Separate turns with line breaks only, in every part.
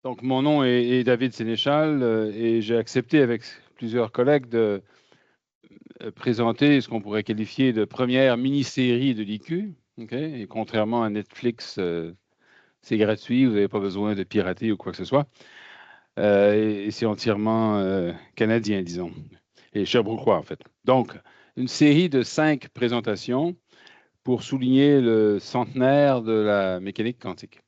Donc, mon nom est David Sénéchal et j'ai accepté avec plusieurs collègues de présenter ce qu'on pourrait qualifier de première mini-série de l'IQ. OK? Et contrairement à Netflix, c'est gratuit, vous n'avez pas besoin de pirater ou quoi que ce soit. Et c'est entièrement canadien, disons, et sherbrookeois, en fait. Donc, une série de 5 présentations pour souligner le centenaire de la mécanique quantique.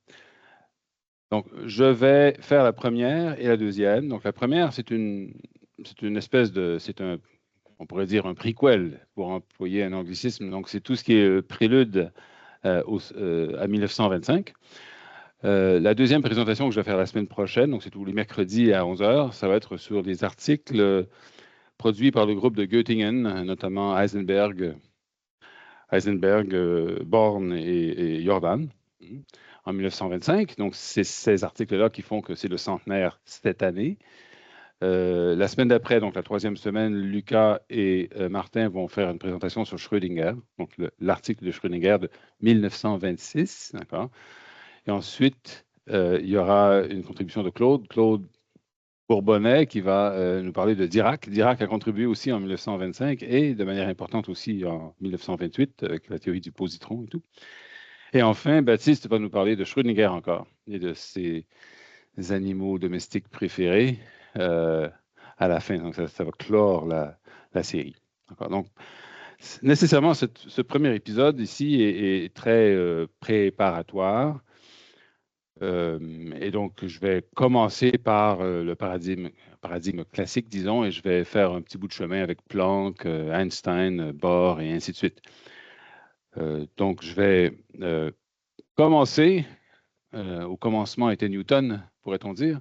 Donc, je vais faire la première et la deuxième. Donc, la première, c'est une espèce de, on pourrait dire un prequel, pour employer un anglicisme. Donc, c'est tout ce qui est prélude à 1925. La deuxième présentation que je vais faire la semaine prochaine, donc c'est tous les mercredis à 11 heures, ça va être sur des articles produits par le groupe de Göttingen, notamment Heisenberg, Born et Jordan, en 1925. Donc, c'est ces articles-là qui font que c'est le centenaire cette année. La semaine d'après, donc la troisième semaine, Lucas et Martin vont faire une présentation sur Schrödinger, donc l'article de Schrödinger de 1926, d'accord? Et ensuite, il y aura une contribution de Claude Bourbonnais, qui va nous parler de Dirac. Dirac a contribué aussi en 1925 et de manière importante aussi en 1928 avec la théorie du positron et tout. Et enfin, Baptiste va nous parler de Schrödinger encore et de ses animaux domestiques préférés à la fin. Donc, ça va clore la série. Donc, nécessairement, ce premier épisode ici est très préparatoire. Et donc, je vais commencer par le paradigme classique, disons, et je vais faire un petit bout de chemin avec Planck, Einstein, Bohr, et ainsi de suite. Donc, je vais commencer, au commencement était Newton, pourrait-on dire,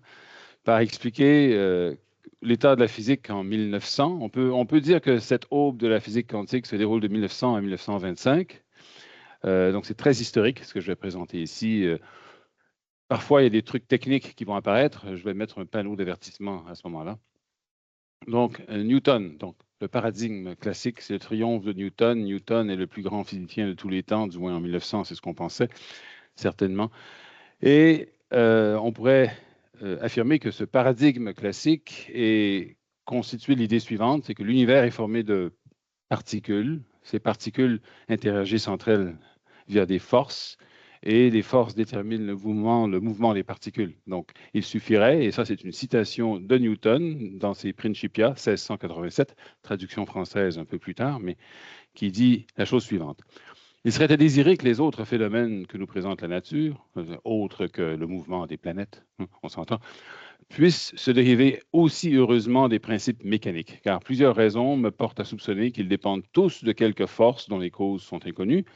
par expliquer l'état de la physique en 1900. On peut dire que cette aube de la physique quantique se déroule de 1900 à 1925. Donc, c'est très historique, ce que je vais présenter ici. Parfois, il y a des trucs techniques qui vont apparaître. Je vais mettre un panneau d'avertissement à ce moment-là. Donc, Newton, donc, le paradigme classique, c'est le triomphe de Newton. Newton est le plus grand physicien de tous les temps, du moins en 1900, c'est ce qu'on pensait, certainement. Et on pourrait affirmer que ce paradigme classique est constitué de l'idée suivante, c'est que l'univers est formé de particules. Ces particules interagissent entre elles via des forces et les forces déterminent le mouvement des particules. Donc, il suffirait, et ça c'est une citation de Newton dans ses Principia 1687, traduction française un peu plus tard, mais qui dit la chose suivante. Il serait à désirer que les autres phénomènes que nous présente la nature, autres que le mouvement des planètes, on s'entend, puissent se dériver aussi heureusement des principes mécaniques, car plusieurs raisons me portent à soupçonner qu'ils dépendent tous de quelques forces dont les causes sont inconnues,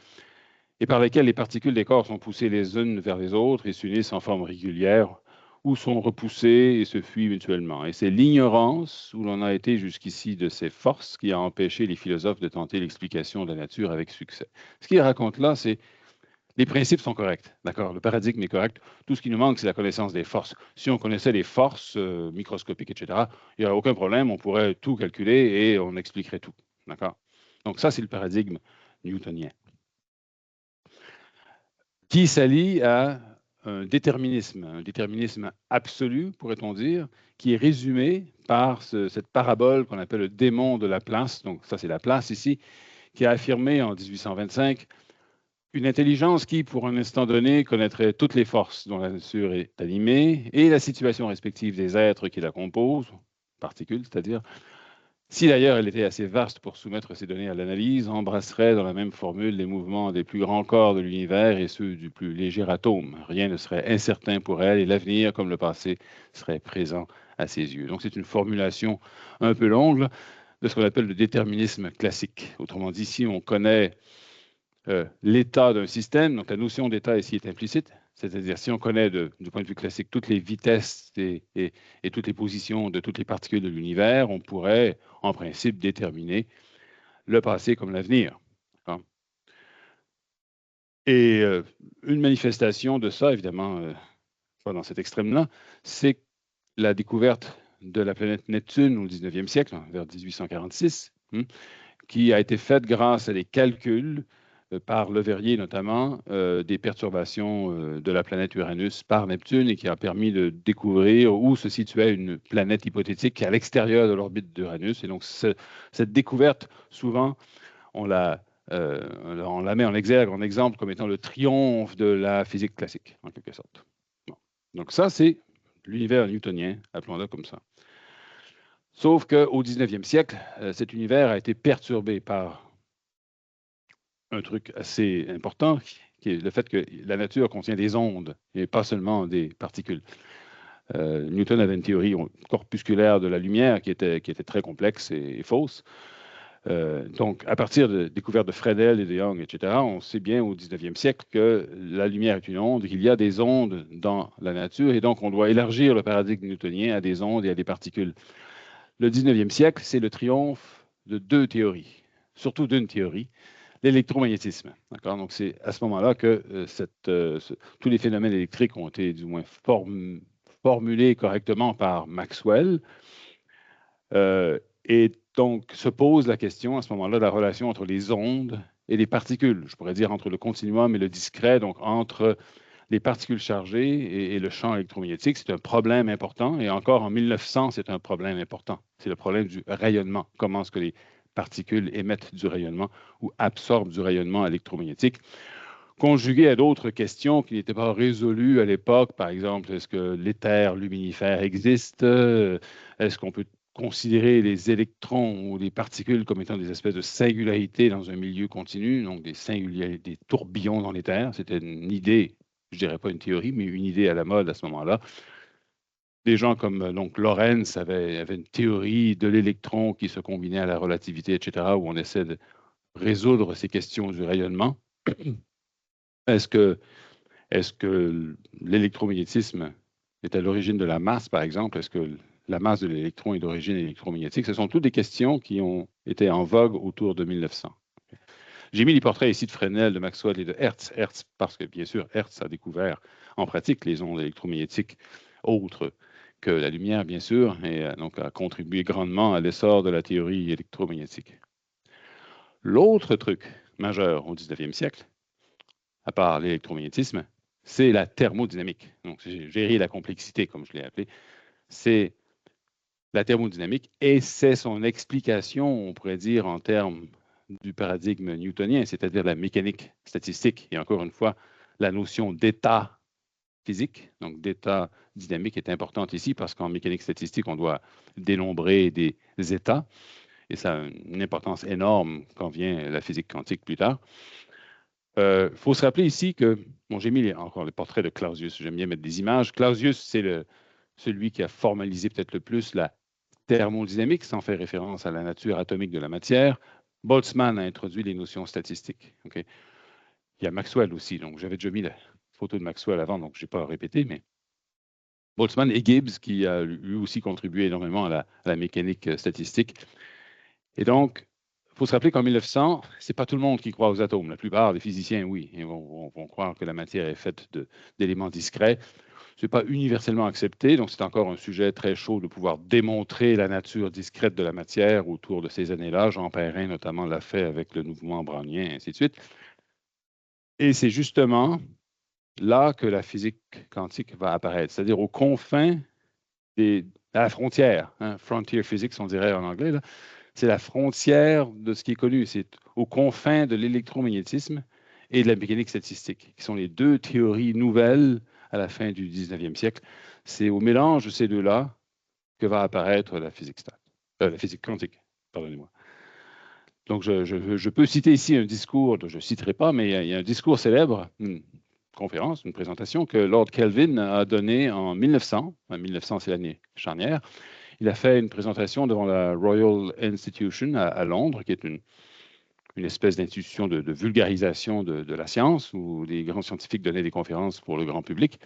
et par lesquelles les particules des corps sont poussées les unes vers les autres et s'unissent en forme régulière, ou sont repoussées et se fuient mutuellement. Et c'est l'ignorance où l'on a été jusqu'ici de ces forces qui a empêché les philosophes de tenter l'explication de la nature avec succès. Ce qu'il raconte là, c'est les principes sont corrects, d'accord? Le paradigme est correct. Tout ce qui nous manque, c'est la connaissance des forces. Si on connaissait les forces microscopiques, etc., il n'y aurait aucun problème. On pourrait tout calculer et on expliquerait tout, d'accord? Donc ça, c'est le paradigme newtonien, qui s'allie à un déterminisme absolu, pourrait-on dire, qui est résumé par cette parabole qu'on appelle le démon de Laplace. Donc ça, c'est Laplace ici, qui a affirmé en 1825 une intelligence qui, pour un instant donné, connaîtrait toutes les forces dont la nature est animée et la situation respective des êtres qui la composent, particules, c'est-à-dire, si d'ailleurs elle était assez vaste pour soumettre ces données à l'analyse, embrasserait dans la même formule les mouvements des plus grands corps de l'univers et ceux du plus léger atome. Rien ne serait incertain pour elle et l'avenir, comme le passé, serait présent à ses yeux. Donc c'est une formulation un peu longue de ce qu'on appelle le déterminisme classique. Autrement dit, si on connaît l'état d'un système, donc la notion d'état ici est implicite, c'est-à-dire si on connaît du point de vue classique toutes les vitesses et toutes les positions de toutes les particules de l'univers, on pourrait en principe déterminer le passé comme l'avenir. Hein. Et une manifestation de ça, évidemment, pas dans cet extrême-là, c'est la découverte de la planète Neptune au 19e siècle, vers 1846, qui a été faite grâce à des calculs par Leverrier notamment, des perturbations de la planète Uranus par Neptune et qui a permis de découvrir où se situait une planète hypothétique à l'extérieur de l'orbite d'Uranus. Et donc, cette découverte, souvent, on la met en exergue, en exemple, comme étant le triomphe de la physique classique, en quelque sorte. Bon. Donc ça, c'est l'univers newtonien, appelons-le comme ça. Sauf qu'au 19e siècle, cet univers a été perturbé par un truc assez important, qui est le fait que la nature contient des ondes et pas seulement des particules. Newton avait une théorie corpusculaire de la lumière qui était très complexe et fausse. Donc, à partir de découvertes de Fresnel et de Young, etc., on sait bien au 19e siècle que la lumière est une onde, qu'il y a des ondes dans la nature, et donc on doit élargir le paradigme newtonien à des ondes et à des particules. Le 19e siècle, c'est le triomphe de deux théories, surtout d'une théorie, l'électromagnétisme. Donc, c'est à ce moment-là que tous les phénomènes électriques ont été du moins formulés correctement par Maxwell. Et donc, se pose la question à ce moment-là de la relation entre les ondes et les particules. Je pourrais dire entre le continuum et le discret, donc entre les particules chargées et le champ électromagnétique. C'est un problème important. Et encore en 1900, c'est un problème important. C'est le problème du rayonnement. Comment est-ce que les particules émettent du rayonnement ou absorbent du rayonnement électromagnétique, conjugué à d'autres questions qui n'étaient pas résolues à l'époque. Par exemple, est-ce que l'éther luminifère existe? Est-ce qu'on peut considérer les électrons ou les particules comme étant des espèces de singularités dans un milieu continu, donc des tourbillons dans l'éther? C'était une idée, je dirais pas une théorie, mais une idée à la mode à ce moment-là. Des gens comme donc Lorentz avaient une théorie de l'électron qui se combinait à la relativité, etc., où on essaie de résoudre ces questions du rayonnement. Est-ce que l'électromagnétisme est à l'origine de la masse, par exemple? Est-ce que la masse de l'électron est d'origine électromagnétique? Ce sont toutes des questions qui ont été en vogue autour de 1900. J'ai mis les portraits ici de Fresnel, de Maxwell et de Hertz. Hertz, parce que, bien sûr, Hertz a découvert en pratique les ondes électromagnétiques autres que la lumière, bien sûr, et donc a contribué grandement à l'essor de la théorie électromagnétique. L'autre truc majeur au 19e siècle, à part l'électromagnétisme, c'est la thermodynamique. Donc, gérer la complexité, comme je l'ai appelé, c'est la thermodynamique et c'est son explication, on pourrait dire, en termes du paradigme newtonien, c'est-à-dire la mécanique statistique. Et encore une fois, la notion d'état physique, donc d'état dynamique, est importante ici parce qu'en mécanique statistique, on doit dénombrer des états et ça a une importance énorme quand vient la physique quantique plus tard. Il faut se rappeler ici que, bon, j'ai mis encore le portrait de Clausius, j'aime bien mettre des images. Clausius, c'est celui qui a formalisé peut-être le plus la thermodynamique, sans faire référence à la nature atomique de la matière. Boltzmann a introduit les notions statistiques. Okay? Il y a Maxwell aussi, donc j'avais déjà mis la photo de Maxwell avant, donc je n'ai pas répété, mais Boltzmann et Gibbs, qui a lui aussi contribué énormément à la mécanique statistique. Et donc, il faut se rappeler qu'en 1900, ce n'est pas tout le monde qui croit aux atomes. La plupart des physiciens, oui, ils vont croire que la matière est faite d'éléments discrets. Ce n'est pas universellement accepté, donc c'est encore un sujet très chaud de pouvoir démontrer la nature discrète de la matière autour de ces années-là. Jean Perrin, notamment, l'a fait avec le mouvement brownien, et ainsi de suite. Et c'est justement là que la physique quantique va apparaître, c'est-à-dire aux confins, à la frontière, frontier physics, on dirait en anglais, là. C'est la frontière de ce qui est connu. C'est aux confins de l'électromagnétisme et de la mécanique statistique, qui sont les deux théories nouvelles à la fin du 19e siècle. C'est au mélange de ces deux-là que va apparaître la physique quantique. Pardonnez-moi. Donc, je peux citer ici un discours, je ne citerai pas, mais il y a un discours célèbre, une conférence, une présentation que Lord Kelvin a donnée en 1900. 1900, c'est l'année charnière. Il a fait une présentation devant la Royal Institution à Londres, qui est une espèce d'institution de vulgarisation de la science, où les grands scientifiques donnaient des conférences pour le grand public.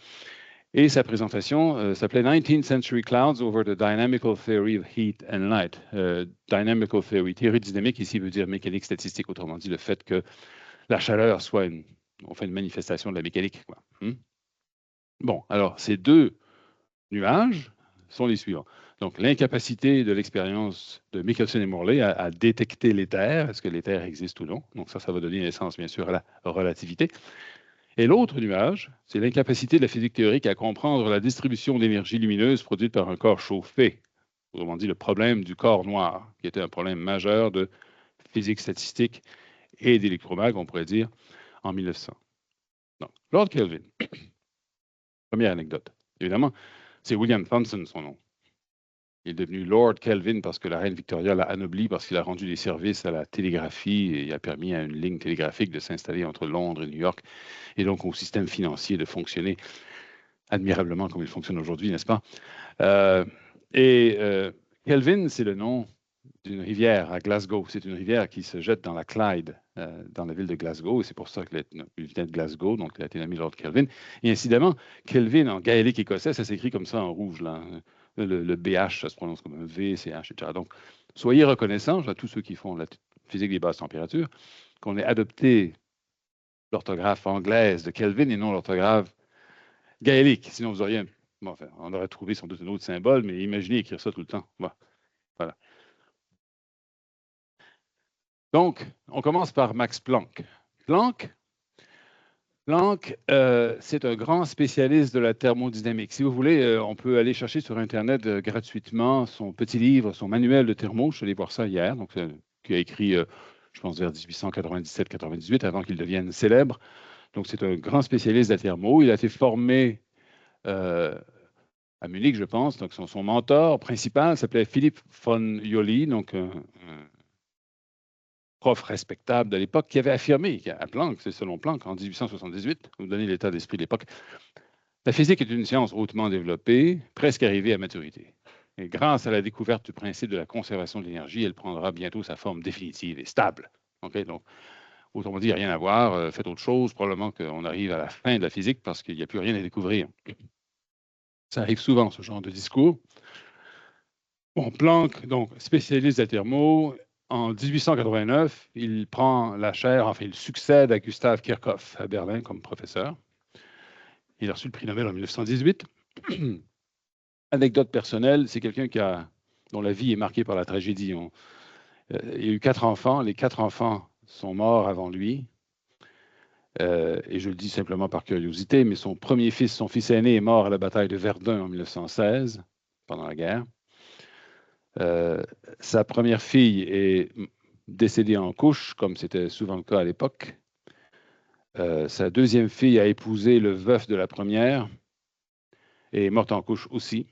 Et sa présentation s'appelait 19th Century Clouds over the Dynamical Theory of Heat and Light. Dynamical Theory, théorie dynamique, ici veut dire mécanique statistique, autrement dit le fait que la chaleur soit une manifestation de la mécanique, quoi. Bon, alors ces deux nuages sont les suivants. Donc, l'incapacité de l'expérience de Michelson et Morley à détecter l'éther, est-ce que l'éther existe ou non? Donc, ça va donner naissance, bien sûr, à la relativité. Et l'autre nuage, c'est l'incapacité de la physique théorique à comprendre la distribution d'énergie lumineuse produite par un corps chauffé. Autrement dit, le problème du corps noir, qui était un problème majeur de physique statistique et d'électromag, on pourrait dire, en 1900. Donc, Lord Kelvin, première anecdote. Évidemment, c'est William Thomson, son nom. Il est devenu Lord Kelvin parce que la reine Victoria l'a anobli, parce qu'il a rendu des services à la télégraphie et il a permis à une ligne télégraphique de s'installer entre Londres et New York, et donc au système financier de fonctionner admirablement comme il fonctionne aujourd'hui, n'est-ce pas? Kelvin, c'est le nom d'une rivière à Glasgow. C'est une rivière qui se jette dans la Clyde, dans la ville de Glasgow. Et c'est pour ça qu'il vient de Glasgow, donc il a été nommé Lord Kelvin. Et incidemment, Kelvin en gaélique écossais, ça s'écrit comme ça en rouge. Là. Le BH, ça se prononce comme un V, CH, etc. Donc, soyez reconnaissants à tous ceux qui font la physique des basses températures qu'on ait adopté l'orthographe anglaise de Kelvin et non l'orthographe gaélique. Sinon, vous auriez... Bon, enfin, on aurait trouvé sans doute un autre symbole, mais imaginez écrire ça tout le temps. Bon, voilà. Donc, on commence par Max Planck. Planck, c'est un grand spécialiste de la thermodynamique. Si vous voulez, on peut aller chercher sur Internet gratuitement son petit livre, son manuel de thermo. Je suis allé voir ça hier, donc, qui a écrit, je pense, vers 1897-98, avant qu'il devienne célèbre. Donc, c'est un grand spécialiste de la thermo. Il a été formé à Munich, je pense. Donc, son mentor principal s'appelait Philippe von Joly, donc un prof respectable de l'époque, qui avait affirmé, à Planck, c'est selon Planck, en 1878, vous donnez l'état d'esprit de l'époque, la physique est une science hautement développée, presque arrivée à maturité. Et grâce à la découverte du principe de la conservation de l'énergie, elle prendra bientôt sa forme définitive et stable. Okay? Donc, autrement dit, il n'y a rien à voir, faites autre chose, probablement qu'on arrive à la fin de la physique parce qu'il n'y a plus rien à découvrir. Ça arrive souvent, ce genre de discours. Bon, Planck, donc spécialiste de la thermo, en 1889, il prend la chaire, enfin, il succède à Gustav Kirchhoff à Berlin comme professeur. Il a reçu le prix Nobel en 1918. Anecdote personnelle, c'est quelqu'un dont la vie est marquée par la tragédie. Il y a eu 4 enfants. Les 4 enfants sont morts avant lui. Et je le dis simplement par curiosité, mais son fils aîné, est mort à la bataille de Verdun en 1916, pendant la guerre. Sa première fille est décédée en couche, comme c'était souvent le cas à l'époque. Sa deuxième fille a épousé le veuf de la première et est morte en couche aussi.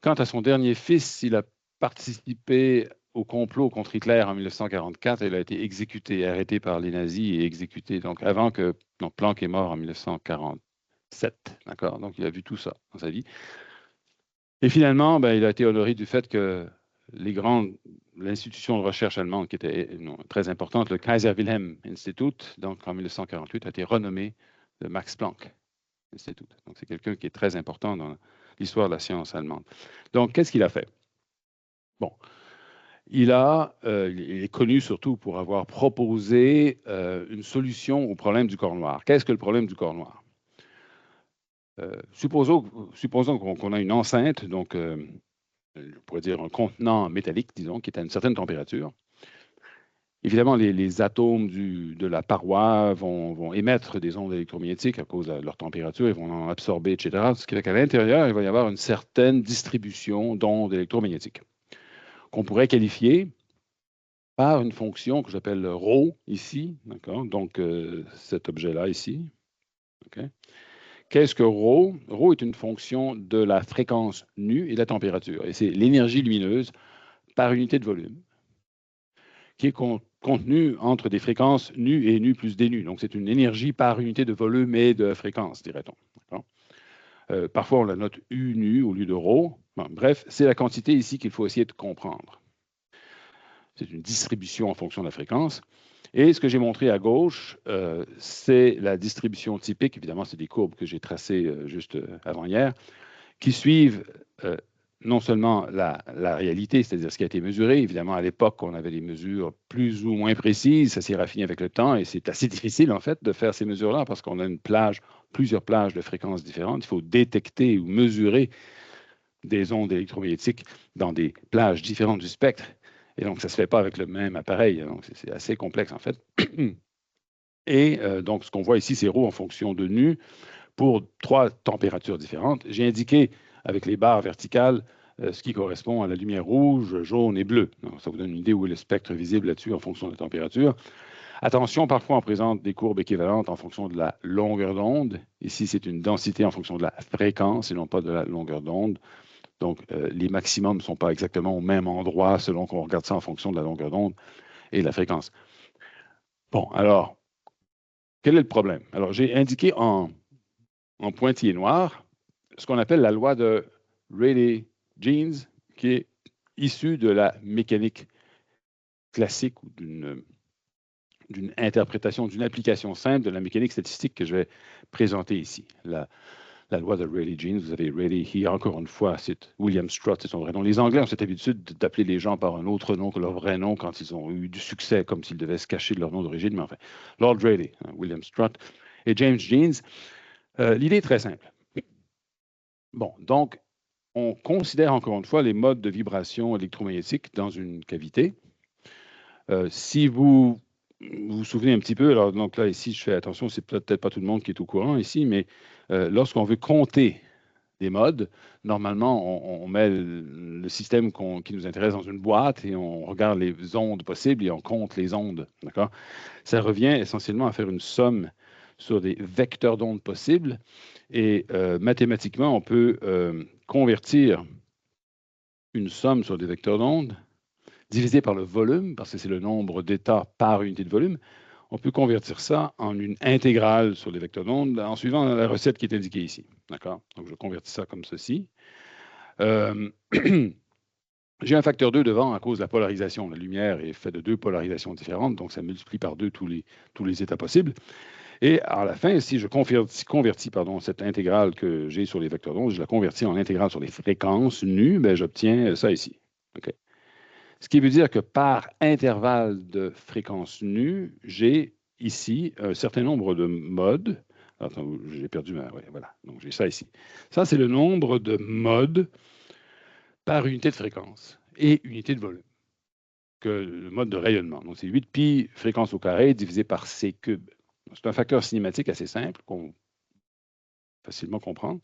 Quant à son dernier fils, il a participé au complot contre Hitler en 1944 et il a été exécuté, arrêté par les nazis et exécuté, donc avant que Planck est mort en 1947. D'accord? Donc, il a vu tout ça dans sa vie. Et finalement, il a été honoré du fait que l'institution de recherche allemande, qui était très importante, le Kaiser Wilhelm Institut, donc en 1948, a été renommé le Max Planck Institut. Donc, c'est quelqu'un qui est très important dans l'histoire de la science allemande. Donc, qu'est-ce qu'il a fait? Bon, il est connu surtout pour avoir proposé une solution au problème du corps noir. Qu'est-ce que le problème du corps noir? Supposons qu'on a une enceinte, donc on pourrait dire un contenant métallique, disons, qui est à une certaine température. Évidemment, les atomes de la paroi vont émettre des ondes électromagnétiques à cause de leur température, ils vont en absorber, etc. Ce qui fait qu'à l'intérieur, il va y avoir une certaine distribution d'ondes électromagnétiques qu'on pourrait qualifier par une fonction que j'appelle ρ ici, d'accord? Donc, cet objet-là ici. Okay? Qu'est-ce que ρ? ρ est une fonction de la fréquence nu et de la température. Et c'est l'énergie lumineuse par unité de volume qui est contenue entre des fréquences nu et nu plus des nu. Donc, c'est une énergie par unité de volume et de fréquence, dirait-on. Parfois, on la note U nu au lieu de ρ. Bon, bref, c'est la quantité ici qu'il faut essayer de comprendre. C'est une distribution en fonction de la fréquence. Et ce que j'ai montré à gauche, c'est la distribution typique. Évidemment, c'est des courbes que j'ai tracées juste avant hier, qui suivent non seulement la réalité, c'est-à-dire ce qui a été mesuré. Évidemment, à l'époque, on avait des mesures plus ou moins précises. Ça s'est raffiné avec le temps et c'est assez difficile, en fait, de faire ces mesures-là parce qu'on a plusieurs plages de fréquences différentes. Il faut détecter ou mesurer des ondes électromagnétiques dans des plages différentes du spectre. Et donc, ça ne se fait pas avec le même appareil. Donc, c'est assez complexe, en fait. Et donc, ce qu'on voit ici, c'est ρ en fonction de nu pour 3 températures différentes. J'ai indiqué avec les barres verticales ce qui correspond à la lumière rouge, jaune et bleue. Donc, ça vous donne une idée où est le spectre visible là-dessus en fonction de la température. Attention, parfois on présente des courbes équivalentes en fonction de la longueur d'onde. Ici, c'est une densité en fonction de la fréquence et non pas de la longueur d'onde. Donc, les maximums ne sont pas exactement au même endroit selon qu'on regarde ça en fonction de la longueur d'onde et de la fréquence. Bon, alors, quel est le problème? Alors, j'ai indiqué en pointillé noir ce qu'on appelle la loi de Rayleigh-Jeans, qui est issue de la mécanique classique ou d'une interprétation, d'une application simple de la mécanique statistique que je vais présenter ici. La loi de Rayleigh-Jeans, vous avez Rayleigh, encore une fois, c'est William Strutt, c'est son vrai nom. Les Anglais ont cette habitude d'appeler les gens par un autre nom que leur vrai nom quand ils ont eu du succès, comme s'ils devaient se cacher de leur nom d'origine, mais enfin, Lord Rayleigh, William Strutt et James Jeans. L'idée est très simple. Bon, donc, on considère encore une fois les modes de vibration électromagnétique dans une cavité. Si vous vous souvenez un petit peu, alors donc là, ici, je fais attention, c'est peut-être pas tout le monde qui est au courant ici, mais lorsqu'on veut compter des modes, normalement, on met le système qui nous intéresse dans une boîte et on regarde les ondes possibles et on compte les ondes, d'accord? Ça revient essentiellement à faire une somme sur des vecteurs d'ondes possibles et mathématiquement, on peut convertir une somme sur des vecteurs d'ondes divisé par le volume, parce que c'est le nombre d'états par unité de volume, on peut convertir ça en une intégrale sur les vecteurs d'onde en suivant la recette qui est indiquée ici. D'accord? Donc, je convertis ça comme ceci. J'ai un facteur 2 devant à cause de la polarisation. La lumière est faite de 2 polarisations différentes, donc ça multiplie par 2 tous les états possibles. Et à la fin, si je convertis cette intégrale que j'ai sur les vecteurs d'onde, je la convertis en intégrale sur les fréquences nues, ben, j'obtiens ça ici. OK? Ce qui veut dire que par intervalle de fréquence nue, j'ai ici un certain nombre de modes. Attends, j'ai perdu ma... Ouais, voilà, donc j'ai ça ici. Ça, c'est le nombre de modes par unité de fréquence et unité de volume, que le mode de rayonnement. Donc, c'est 8π fréquence au carré divisé par c cube. C'est un facteur cinématique assez simple qu'on peut facilement comprendre.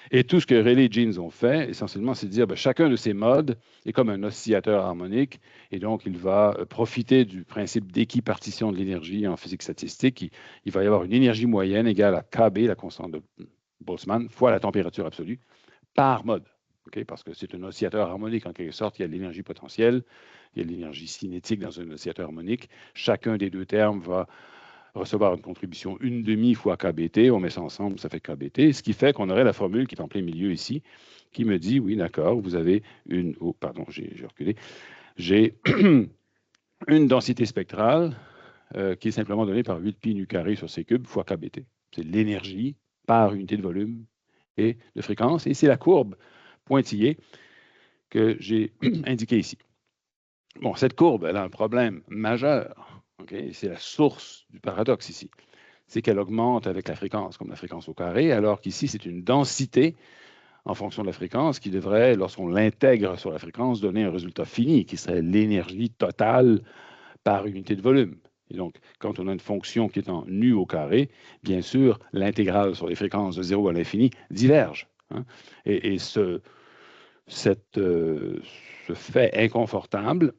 Et tout ce que Rayleigh et Jeans ont fait, essentiellement, c'est de dire que chacun de ces modes est comme un oscillateur harmonique, et donc il va profiter du principe d'équipartition de l'énergie en physique statistique. Il va y avoir une énergie moyenne égale à Kb, la constante de Boltzmann, fois la température absolue, par mode. Okay? Parce que c'est un oscillateur harmonique, en quelque sorte, il y a l'énergie potentielle, il y a l'énergie cinétique dans un oscillateur harmonique. Chacun des deux termes va recevoir une contribution 1/2 fois KBT, on met ça ensemble, ça fait KBT, ce qui fait qu'on aurait la formule qui est en plein milieu ici, qui me dit, oui, d'accord, vous avez une... Oh, pardon, j'ai reculé. J'ai une densité spectrale qui est simplement donnée par 8π nu carré sur c cube fois KBT. C'est l'énergie par unité de volume et de fréquence, et c'est la courbe pointillée que j'ai indiquée ici. Bon, cette courbe, elle a un problème majeur. Okay? C'est la source du paradoxe ici. C'est qu'elle augmente avec la fréquence, comme la fréquence au carré, alors qu'ici, c'est une densité en fonction de la fréquence qui devrait, lorsqu'on l'intègre sur la fréquence, donner un résultat fini, qui serait l'énergie totale par unité de volume. Et donc, quand on a une fonction qui est en nu au carré, bien sûr, l'intégrale sur les fréquences de 0 à l'infini diverge. Hein? Et ce fait inconfortable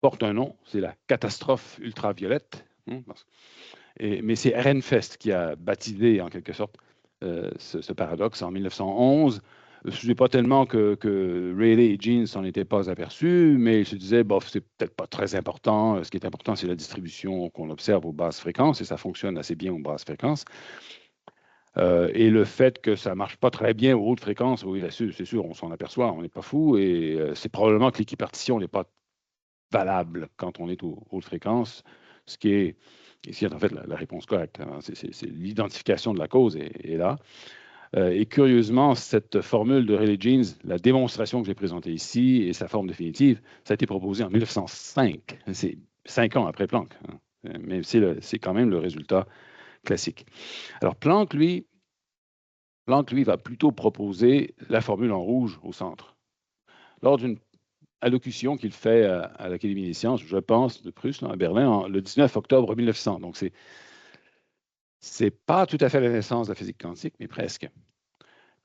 porte un nom, c'est la catastrophe ultraviolette. Hein? Mais c'est Ehrenfest qui a baptisé, en quelque sorte, ce paradoxe en 1911. Ce n'est pas tellement que Rayleigh et Jeans s'en étaient pas aperçus, mais ils se disaient, bof, c'est peut-être pas très important. Ce qui est important, c'est la distribution qu'on observe aux basses fréquences, et ça fonctionne assez bien aux basses fréquences. Et le fait que ça ne marche pas très bien aux hautes fréquences, oui, c'est sûr, on s'en aperçoit, on n'est pas fou, et c'est probablement que l'équipartition n'est pas valable quand on est aux hautes fréquences, ce qui est ici en fait la réponse correcte. Hein. C'est l'identification de la cause est là. Et curieusement, cette formule de Rayleigh-Jeans, la démonstration que j'ai présentée ici et sa forme définitive, ça a été proposé en 1905. C'est 5 ans après Planck. Hein. Mais c'est quand même le résultat classique. Alors Planck, lui, Planck, lui, va plutôt proposer la formule en rouge au centre. Lors d'une allocution qu'il fait à l'Académie des sciences, je pense, de Prusse, là, à Berlin, le 19 octobre 1900. Donc, c'est pas tout à fait la naissance de la physique quantique, mais presque.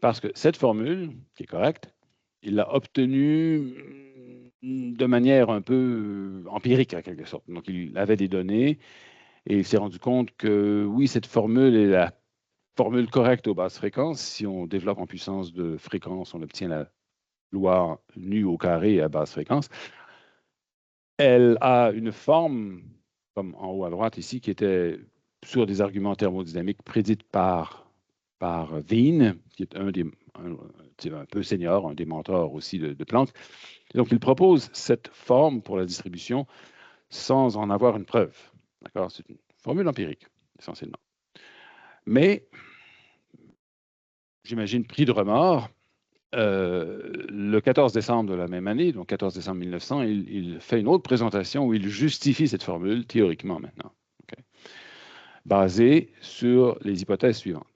Parce que cette formule, qui est correcte, il l'a obtenue de manière un peu empirique, en quelque sorte. Donc, il avait des données et il s'est rendu compte que, oui, cette formule est la formule correcte aux basses fréquences. Si on développe en puissance de fréquence, on obtient la loi nu au carré à basse fréquence. Elle a une forme, comme en haut à droite ici, qui était sur des arguments thermodynamiques prédits par Wien, qui est un peu senior, un des mentors aussi de Planck. Et donc, il propose cette forme pour la distribution sans en avoir une preuve. D'accord? C'est une formule empirique, essentiellement. Mais, j'imagine, pris de remords, le 14 décembre de la même année, donc 14 décembre 1900, il fait une autre présentation où il justifie cette formule, théoriquement maintenant, okay, basée sur les hypothèses suivantes.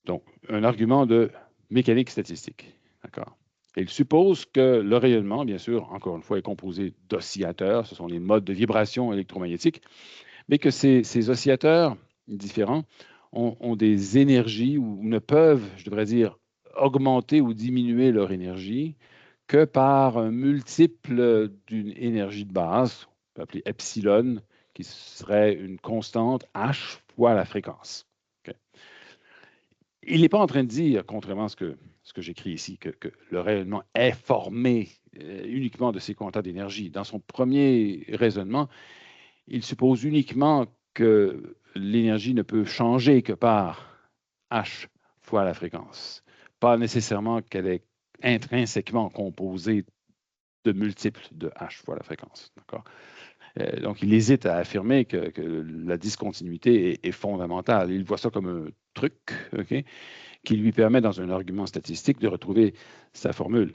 Donc, un argument de mécanique statistique. D'accord? Il suppose que le rayonnement, bien sûr, encore une fois, est composé d'oscillateurs, ce sont les modes de vibration électromagnétique, mais que ces oscillateurs différents ont des énergies ou ne peuvent, je devrais dire, augmenter ou diminuer leur énergie que par un multiple d'une énergie de base, on peut appeler epsilon, qui serait une constante h fois la fréquence. Okay? Il n'est pas en train de dire, contrairement à ce que j'écris ici, que le rayonnement est formé uniquement de ces quantas d'énergie. Dans son premier raisonnement, il suppose uniquement que l'énergie ne peut changer que par h fois la fréquence, pas nécessairement qu'elle est intrinsèquement composée de multiples de h fois la fréquence. Donc, il hésite à affirmer que la discontinuité est fondamentale. Il voit ça comme un truc, okay, qui lui permet, dans un argument statistique, de retrouver sa formule.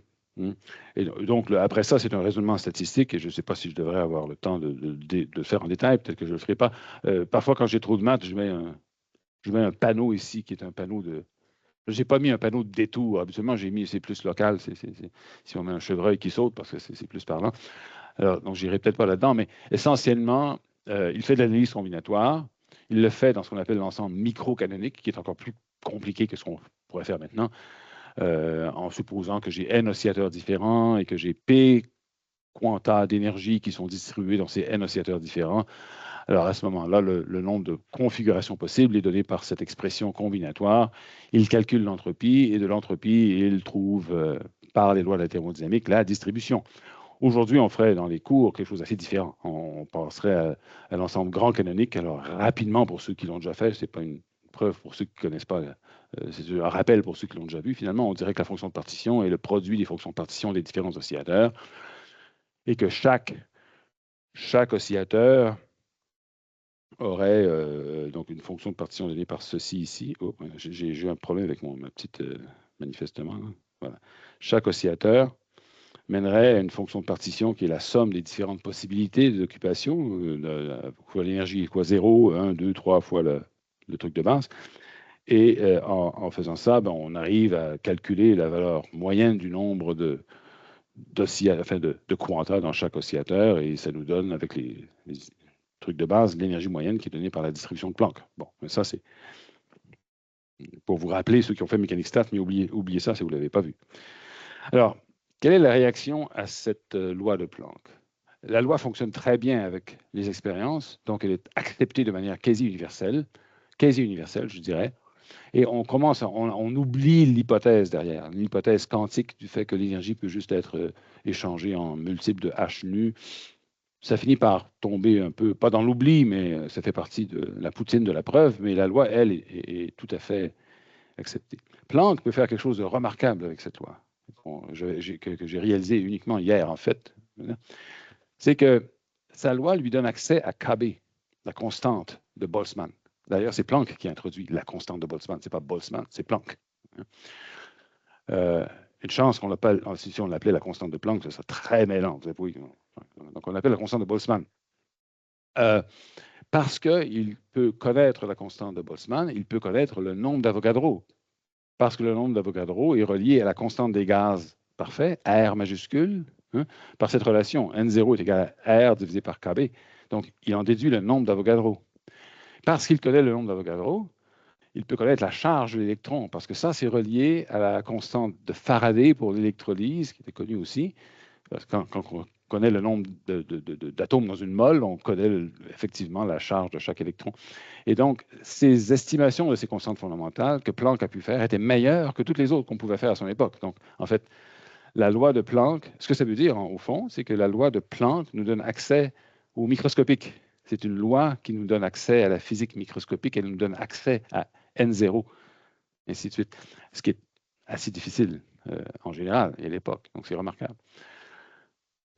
Et donc, après ça, c'est un raisonnement statistique et je ne sais pas si je devrais avoir le temps de faire en détail, peut-être que je ne le ferai pas. Parfois, quand j'ai trop de maths, je mets un panneau ici qui est un panneau de... Je n'ai pas mis un panneau de détour. Habituellement, j'ai mis, c'est plus local, si on met un chevreuil qui saute, parce que c'est plus parlant. Alors, donc, je n'irai peut-être pas là-dedans, mais essentiellement, il fait de l'analyse combinatoire. Il le fait dans ce qu'on appelle l'ensemble microcanonique, qui est encore plus compliqué que ce qu'on pourrait faire maintenant, en supposant que j'ai n oscillateurs différents et que j'ai p quanta d'énergie qui sont distribués dans ces n oscillateurs différents. Alors, à ce moment-là, le nombre de configurations possibles est donné par cette expression combinatoire. Il calcule l'entropie et de l'entropie, il trouve, par les lois de la thermodynamique, la distribution. Aujourd'hui, on ferait dans les cours quelque chose d'assez différent. On passerait à l'ensemble grand canonique. Alors, rapidement, pour ceux qui l'ont déjà fait, ce n'est pas une preuve pour ceux qui ne connaissent pas, c'est un rappel pour ceux qui l'ont déjà vu. Finalement, on dirait que la fonction de partition est le produit des fonctions de partition des différents oscillateurs et que chaque oscillateur aurait donc une fonction de partition donnée par ceci ici. Oh, j'ai eu un problème avec ma petite manifestement. Hein. Voilà. Chaque oscillateur mènerait à une fonction de partition qui est la somme des différentes possibilités d'occupation. Fois l'énergie est quoi? 0, 1, 2, 3 fois le truc de base. Et en faisant ça, ben, on arrive à calculer la valeur moyenne du nombre de quanta dans chaque oscillateur et ça nous donne, avec les trucs de base, l'énergie moyenne qui est donnée par la distribution de Planck. Bon, mais ça, c'est pour vous rappeler, ceux qui ont fait mécanique stat, mais oubliez ça si vous ne l'avez pas vu. Alors, quelle est la réaction à cette loi de Planck? La loi fonctionne très bien avec les expériences, donc elle est acceptée de manière quasi universelle, je dirais, et on oublie l'hypothèse derrière, l'hypothèse quantique du fait que l'énergie peut juste être échangée en multiples de h nu. Ça finit par tomber un peu, pas dans l'oubli, mais ça fait partie de la poutine de la preuve, mais la loi, elle, est tout à fait acceptée. Planck peut faire quelque chose de remarquable avec cette loi, que j'ai réalisé uniquement hier, en fait. C'est que sa loi lui donne accès à KB, la constante de Boltzmann. D'ailleurs, c'est Planck qui a introduit la constante de Boltzmann. Ce n'est pas Boltzmann, c'est Planck. Une chance qu'on l'appelle, si on l'appelait la constante de Planck, ce serait très mêlant. Donc, on l'appelle la constante de Boltzmann. Parce qu'il peut connaître la constante de Boltzmann, il peut connaître le nombre d'Avogadro. parce que le nombre d'Avogadro est relié à la constante des gaz parfait, R majuscule, hein, par cette relation. N0 est égal à R divisé par KB. Donc, il en déduit le nombre d'Avogadro. Parce qu'il connaît le nombre d'Avogadro, il peut connaître la charge de l'électron, parce que ça, c'est relié à la constante de Faraday pour l'électrolyse, qui était connue aussi. Parce que quand on connaît le nombre d'atomes dans une mole, on connaît effectivement la charge de chaque électron. Et donc, ces estimations de ces constantes fondamentales que Planck a pu faire étaient meilleures que toutes les autres qu'on pouvait faire à son époque. Donc, en fait, la loi de Planck, ce que ça veut dire, au fond, c'est que la loi de Planck nous donne accès au microscopique. C'est une loi qui nous donne accès à la physique microscopique, elle nous donne accès à N0, ainsi de suite. Ce qui est assez difficile en général et à l'époque. Donc, c'est remarquable.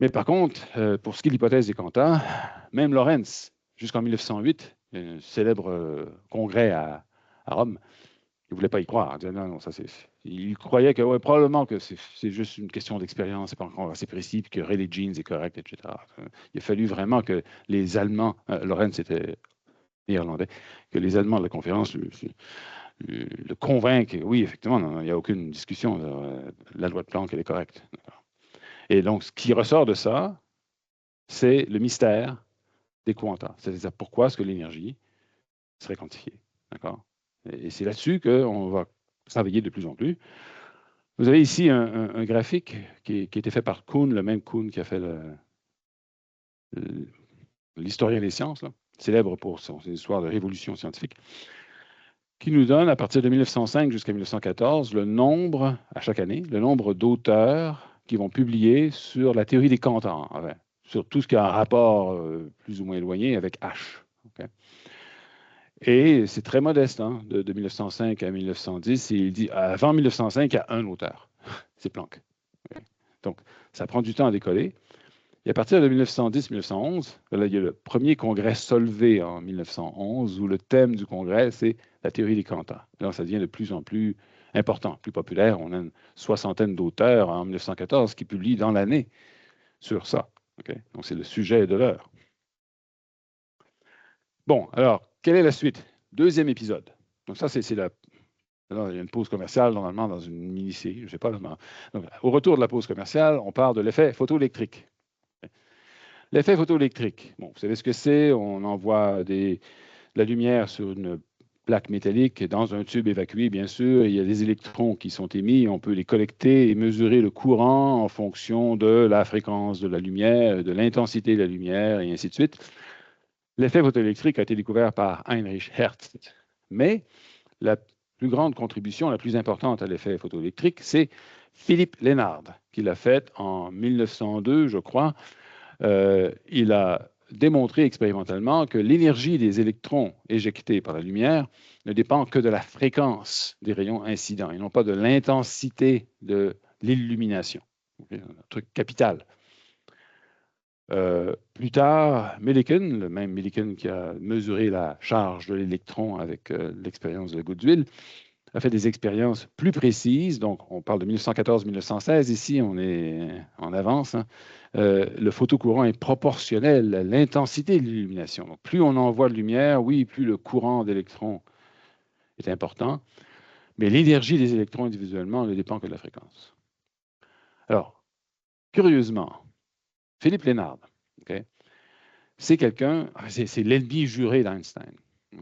Mais par contre, pour ce qui est de l'hypothèse des quanta, même Lorentz, jusqu'en 1908, un célèbre congrès à Rome, il ne voulait pas y croire. Il disait, non, ça, il croyait que probablement que c'est juste une question d'expérience, c'est pas encore assez précis, puis que Rayleigh Jeans est correct, etc. Il a fallu vraiment que les Allemands, Lorentz était néerlandais, que les Allemands de la conférence le convainquent. Oui, effectivement, non, il n'y a aucune discussion. La loi de Planck, elle est correcte. Et donc, ce qui ressort de ça, c'est le mystère des quanta. C'est-à-dire pourquoi est-ce que l'énergie serait quantifiée. D'accord? Et c'est là-dessus qu'on va travailler de plus en plus. Vous avez ici un graphique qui a été fait par Kuhn, le même Kuhn qui a fait l'historien des sciences, là, célèbre pour son histoire de révolution scientifique, qui nous donne, à partir de 1905 jusqu'à 1914, le nombre, à chaque année, le nombre d'auteurs qui vont publier sur la théorie des quantums, enfin, sur tout ce qui a un rapport plus ou moins éloigné avec H. Okay? Et c'est très modeste, hein, de 1905 à 1910. Et il dit, avant 1905, il y a un auteur, c'est Planck. Okay? Donc, ça prend du temps à décoller. Et à partir de 1910-1911, là, il y a le premier congrès Solvay en 1911, où le thème du congrès, c'est la théorie des quantums. Là, ça devient de plus en plus important, plus populaire. On a une soixantaine d'auteurs en 1914 qui publient dans l'année sur ça. Okay? Donc, c'est le sujet de l'heure. Bon, alors, quelle est la suite? Deuxième épisode. Donc, ça, c'est la... Alors, il y a une pause commerciale, normalement, dans une mini-série, je ne sais pas. Donc, au retour de la pause commerciale, on parle de l'effet photoélectrique. L'effet photoélectrique, bon, vous savez ce que c'est? On envoie de la lumière sur une plaque métallique dans un tube évacué, bien sûr. Il y a des électrons qui sont émis. On peut les collecter et mesurer le courant en fonction de la fréquence de la lumière, de l'intensité de la lumière, et ainsi de suite. L'effet photoélectrique a été découvert par Heinrich Hertz. Mais la plus grande contribution, la plus importante à l'effet photoélectrique, c'est Philippe Lenard, qui l'a fait en 1902, je crois. Il a démontré expérimentalement que l'énergie des électrons éjectés par la lumière ne dépend que de la fréquence des rayons incidents et non pas de l'intensité de l'illumination. Un truc capital. Plus tard, Millikan, le même Millikan qui a mesuré la charge de l'électron avec l'expérience de la goutte d'huile, a fait des expériences plus précises. Donc, on parle de 1914-1916. Ici, on est en avance. Hein. Le photocourant est proportionnel à l'intensité de l'illumination. Donc, plus on envoie de lumière, oui, plus le courant d'électrons est important. Mais l'énergie des électrons individuellement ne dépend que de la fréquence. Alors, curieusement, Philippe Lenard, okay, c'est quelqu'un, c'est l'ennemi juré d'Einstein.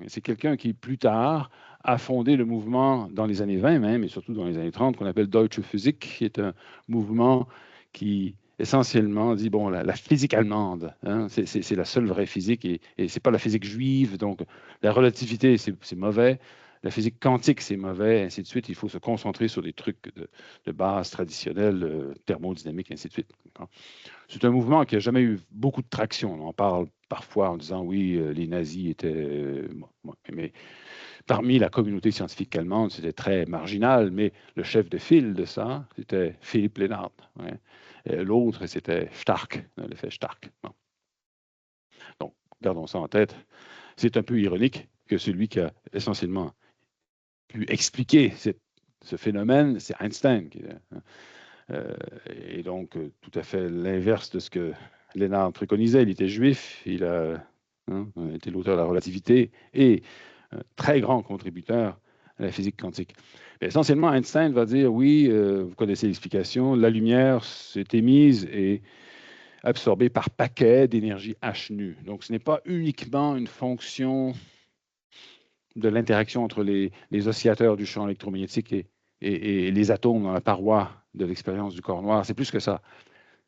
C'est quelqu'un qui, plus tard, a fondé le mouvement dans les années 20 même, et surtout dans les années 30, qu'on appelle Deutsche Physik, qui est un mouvement qui essentiellement dit, bon, la physique allemande, hein, c'est la seule vraie physique, et ce n'est pas la physique juive, donc la relativité, c'est mauvais, la physique quantique, c'est mauvais, ainsi de suite. Il faut se concentrer sur des trucs de base traditionnelle, thermodynamique, ainsi de suite. C'est un mouvement qui n'a jamais eu beaucoup de traction. On en parle parfois en disant, oui, les nazis étaient... mais parmi la communauté scientifique allemande, c'était très marginal, mais le chef de file de ça, c'était Philippe Lenard. Ouais. L'autre, c'était Stark, l'effet Stark. Bon. Donc, gardons ça en tête. C'est un peu ironique que celui qui a essentiellement pu expliquer ce phénomène, c'est Einstein. Et donc, tout à fait l'inverse de ce que Lénard préconisait. Il était juif, il a été l'auteur de la relativité et un très grand contributeur la physique quantique. Mais essentiellement, Einstein va dire, oui, vous connaissez l'explication, la lumière s'est émise et absorbée par paquets d'énergie h nu. Donc, ce n'est pas uniquement une fonction de l'interaction entre les oscillateurs du champ électromagnétique et les atomes dans la paroi de l'expérience du corps noir. C'est plus que ça.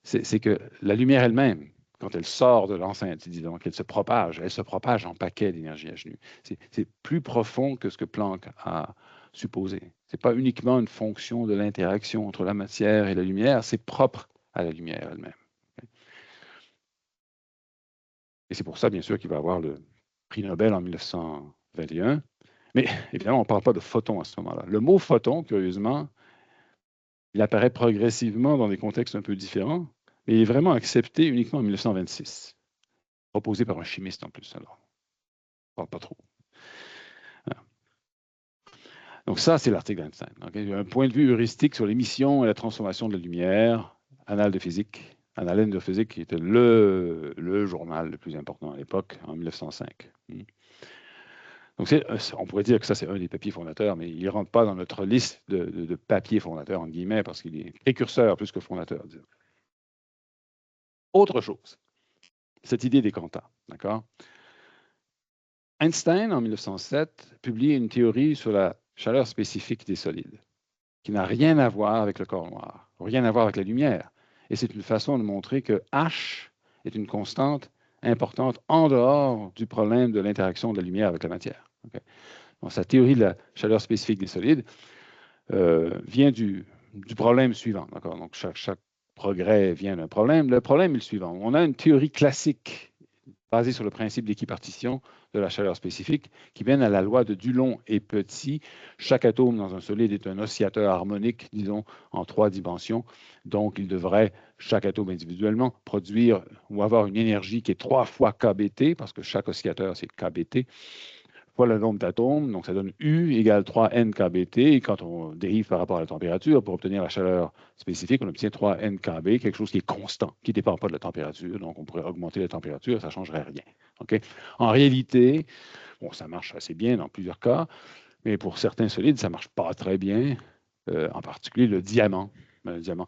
C'est que la lumière elle-même, quand elle sort de l'enceinte, disons qu'elle se propage en paquets d'énergie h nu. C'est plus profond que ce que Planck a supposé. Ce n'est pas uniquement une fonction de l'interaction entre la matière et la lumière, c'est propre à la lumière elle-même. Et c'est pour ça, bien sûr, qu'il va avoir le prix Nobel en 1921. Mais évidemment, on ne parle pas de photons à ce moment-là. Le mot photon, curieusement, il apparaît progressivement dans des contextes un peu différents, mais il est vraiment accepté uniquement en 1926, proposé par un chimiste en plus. Alors, on ne parle pas trop. Voilà. Donc ça, c'est l'article d'Einstein. Okay? Un point de vue heuristique sur l'émission et la transformation de la lumière, Annales de physique. Annalen de physique, qui était le journal le plus important à l'époque, en 1905. Donc, on pourrait dire que ça, c'est un des papiers fondateurs, mais il ne rentre pas dans notre liste de papiers fondateurs, entre guillemets, parce qu'il est précurseur plus que fondateur. Disons. Autre chose, cette idée des quanta, d'accord? Einstein, en 1907, publie une théorie sur la chaleur spécifique des solides, qui n'a rien à voir avec le corps noir, rien à voir avec la lumière. Et c'est une façon de montrer que H est une constante importante en dehors du problème de l'interaction de la lumière avec la matière. Okay? Donc, sa théorie de la chaleur spécifique des solides vient du problème suivant. Donc, chaque progrès vient d'un problème. Le problème est le suivant. On a une théorie classique basée sur le principe d'équipartition de la chaleur spécifique qui mène à la loi de Dulong et Petit. Chaque atome dans un solide est un oscillateur harmonique, disons, en 3 dimensions. Donc, il devrait, chaque atome individuellement, produire ou avoir une énergie qui est 3 fois kBT, parce que chaque oscillateur, c'est kBT, fois le nombre d'atomes, donc ça donne U égale 3N kBT, et quand on dérive par rapport à la température, pour obtenir la chaleur spécifique, on obtient 3N kB, quelque chose qui est constant, qui ne dépend pas de la température, donc on pourrait augmenter la température, ça ne changerait rien. Okay? En réalité, bon, ça marche assez bien dans plusieurs cas, mais pour certains solides, ça ne marche pas très bien, en particulier le diamant. Le diamant.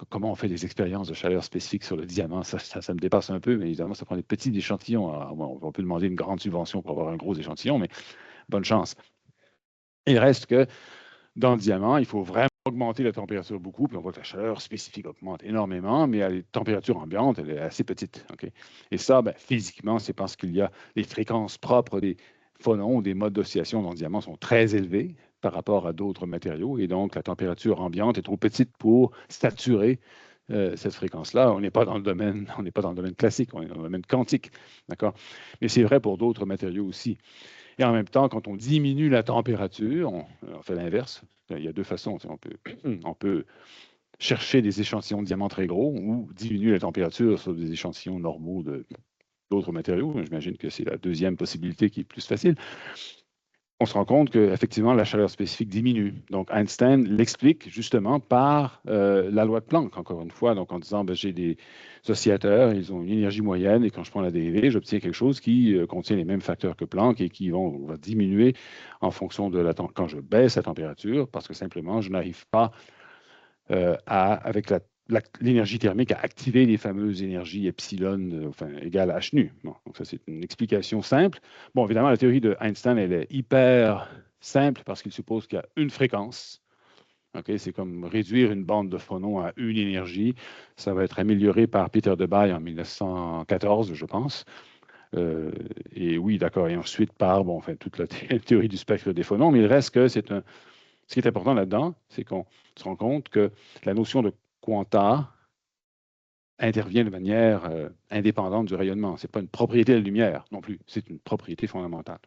Comment on fait des expériences de chaleur spécifique sur le diamant, ça me dépasse un peu, mais évidemment, ça prend des petits échantillons. On peut demander une grande subvention pour avoir un gros échantillon, mais bonne chance. Il reste que dans le diamant, il faut vraiment augmenter la température beaucoup, puis on voit que la chaleur spécifique augmente énormément, mais à la température ambiante, elle est assez petite. Okay? Et ça, physiquement, c'est parce qu'il y a les fréquences propres des phonons, des modes d'oscillation dans le diamant sont très élevées par rapport à d'autres matériaux, et donc la température ambiante est trop petite pour saturer cette fréquence-là. On n'est pas dans le domaine, classique, on est dans le domaine quantique, d'accord? Mais c'est vrai pour d'autres matériaux aussi. Et en même temps, quand on diminue la température, on fait l'inverse. Il y a deux façons. On peut chercher des échantillons de diamants très gros ou diminuer la température sur des échantillons normaux d'autres matériaux. J'imagine que c'est la deuxième possibilité qui est plus facile. On se rend compte qu'effectivement, la chaleur spécifique diminue. Donc, Einstein l'explique justement par la loi de Planck, encore une fois, donc en disant, j'ai des oscillateurs, ils ont une énergie moyenne, et quand je prends la dérivée, j'obtiens quelque chose qui contient les mêmes facteurs que Planck et qui va diminuer en fonction de quand je baisse la température, parce que simplement, je n'arrive pas avec l'énergie thermique à activer les fameuses énergies epsilon égale h nu. Bon, donc ça, c'est une explication simple. Bon, évidemment, la théorie de Einstein, elle est hyper simple parce qu'il suppose qu'il y a une fréquence. Okay? C'est comme réduire une bande de phonons à une énergie. Ça va être amélioré par Peter Debye en 1914, je pense. Et oui, d'accord. Et ensuite par toute la théorie du spectre des phonons. Mais il reste que ce qui est important là-dedans, c'est qu'on se rend compte que la notion de quanta intervient de manière indépendante du rayonnement. Ce n'est pas une propriété de la lumière non plus, c'est une propriété fondamentale.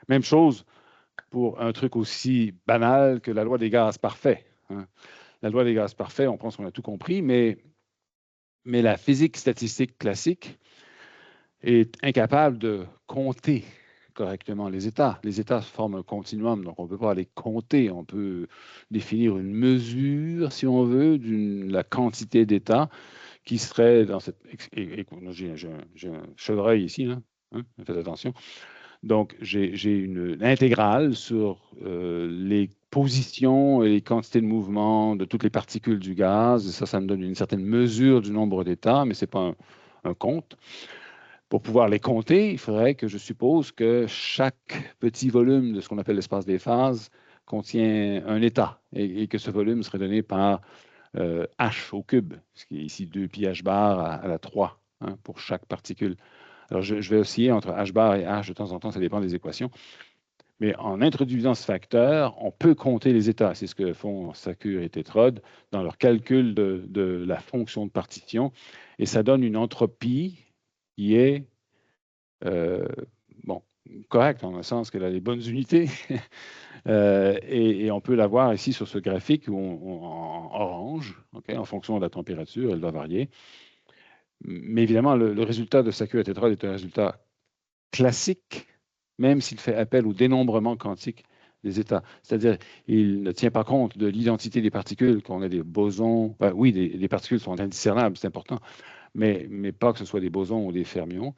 Même chose pour un truc aussi banal que la loi des gaz parfaits. Hein. La loi des gaz parfaits, on pense qu'on a tout compris, mais la physique statistique classique est incapable de compter correctement les états. Les états forment un continuum, donc on ne peut pas les compter. On peut définir une mesure, si on veut, de la quantité d'états qui serait dans cette... J'ai un chevreuil ici, là, hein, faites attention. Donc, j'ai une intégrale sur les positions et les quantités de mouvement de toutes les particules du gaz. Et ça me donne une certaine mesure du nombre d'états, mais ce n'est pas un compte. Pour pouvoir les compter, il faudrait que je suppose que chaque petit volume de ce qu'on appelle l'espace des phases contient un état et que ce volume serait donné par h au cube, ce qui est ici 2 pi h bar à la 3 hein, pour chaque particule. Alors, je vais osciller entre h bar et h de temps en temps, ça dépend des équations. Mais en introduisant ce facteur, on peut compter les états. C'est ce que font Sackur et Tétrode dans leur calcul de la fonction de partition. Et ça donne une entropie qui est bon, correcte, en un sens qu'elle a les bonnes unités. Et on peut la voir ici sur ce graphique en orange, okay, en fonction de la température, elle va varier. Mais évidemment, le résultat de Sackur et Tétrode est un résultat classique, même s'il fait appel au dénombrement quantique des états. C'est-à-dire, il ne tient pas compte de l'identité des particules, qu'on a des bosons. Oui, des particules sont indiscernables, c'est important, mais pas que ce soit des bosons ou des fermions,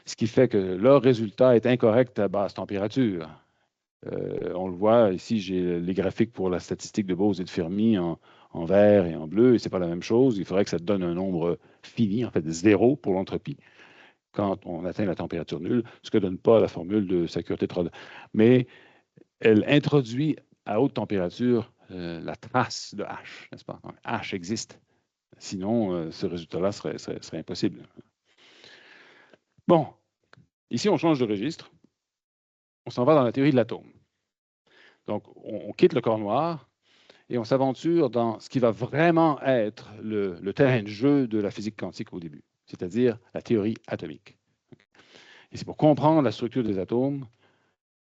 ce qui fait que leur résultat est incorrect à basse température. On le voit ici, j'ai les graphiques pour la statistique de Bose et de Fermi en vert et en bleu, et ce n'est pas la même chose. Il faudrait que ça te donne un nombre fini, en fait, 0 pour l'entropie quand on atteint la température nulle, ce que ne donne pas la formule de Sackur-Tétrode. Mais elle introduit à haute température la trace de H, n'est-ce pas? Donc, H existe. Sinon, ce résultat-là serait impossible. Bon, ici, on change de registre. On s'en va dans la théorie de l'atome. Donc, on quitte le corps noir et on s'aventure dans ce qui va vraiment être le terrain de jeu de la physique quantique au début, c'est-à-dire la théorie atomique. Et c'est pour comprendre la structure des atomes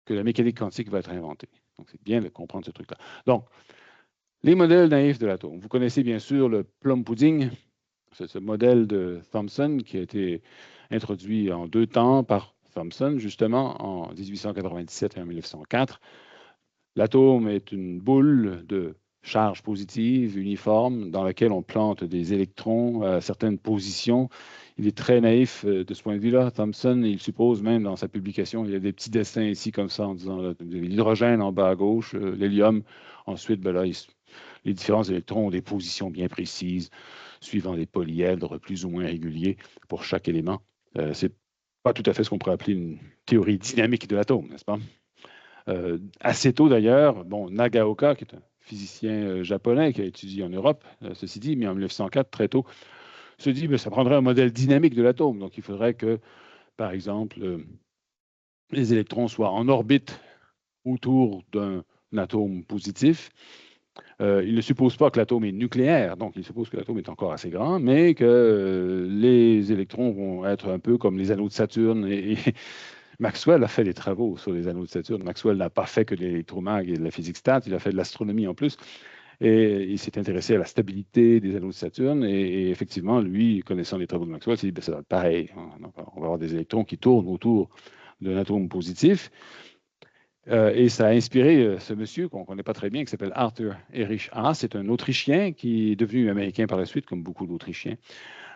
que la mécanique quantique va être inventée. Donc, c'est bien de comprendre ce truc-là. Donc, les modèles naïfs de l'atome. Vous connaissez bien sûr le plum pudding, c'est ce modèle de Thomson qui a été introduit en 2 temps par Thomson, justement, en 1897 et en 1904. L'atome est une boule de charge positive uniforme dans laquelle on plante des électrons à certaines positions. Il est très naïf de ce point de vue-là. Thomson, il suppose même dans sa publication, il y a des petits dessins ici comme ça en disant l'hydrogène en bas à gauche, l'hélium. Ensuite, ben là, les différents électrons ont des positions bien précises, suivant des polyèdres plus ou moins réguliers pour chaque élément. C'est pas tout à fait ce qu'on pourrait appeler une théorie dynamique de l'atome, n'est-ce pas? Assez tôt d'ailleurs, bon, Nagaoka, qui est un physicien japonais qui a étudié en Europe, ceci dit, mais en 1904, très tôt, se dit que ça prendrait un modèle dynamique de l'atome. Donc, il faudrait que, par exemple, les électrons soient en orbite autour d'un atome positif. Il ne suppose pas que l'atome est nucléaire, donc il suppose que l'atome est encore assez grand, mais que les électrons vont être un peu comme les anneaux de Saturne. Et Maxwell a fait des travaux sur les anneaux de Saturne. Maxwell n'a pas fait que de l'électromag et de la physique stat, il a fait de l'astronomie en plus. Et il s'est intéressé à la stabilité des anneaux de Saturne. Et effectivement, lui, connaissant les travaux de Maxwell, s'est dit, ben, ça va être pareil. On va avoir des électrons qui tournent autour d'un atome positif. Et ça a inspiré ce monsieur qu'on ne connaît pas très bien, qui s'appelle Arthur Erich Haas. C'est un Autrichien qui est devenu américain par la suite, comme beaucoup d'Autrichiens,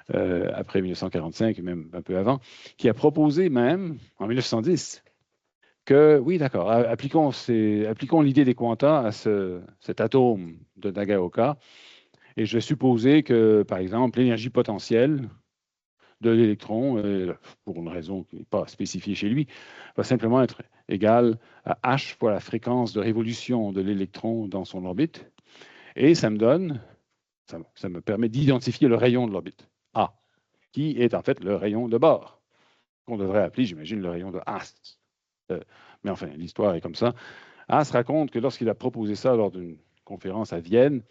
après 1945 et même un peu avant, qui a proposé même, en 1910, que, oui, d'accord, appliquons l'idée des quanta à cet atome de Nagaoka, et je vais supposer que, par exemple, l'énergie potentielle de l'électron, pour une raison qui n'est pas spécifiée chez lui, va simplement être égale à h fois la fréquence de révolution de l'électron dans son orbite. Et ça me permet d'identifier le rayon de l'orbite, A, qui est en fait le rayon de bord, qu'on devrait appeler, j'imagine, le rayon de Haas. Mais enfin, l'histoire est comme ça. Haas raconte que lorsqu'il a proposé ça lors d'une conférence à Vienne,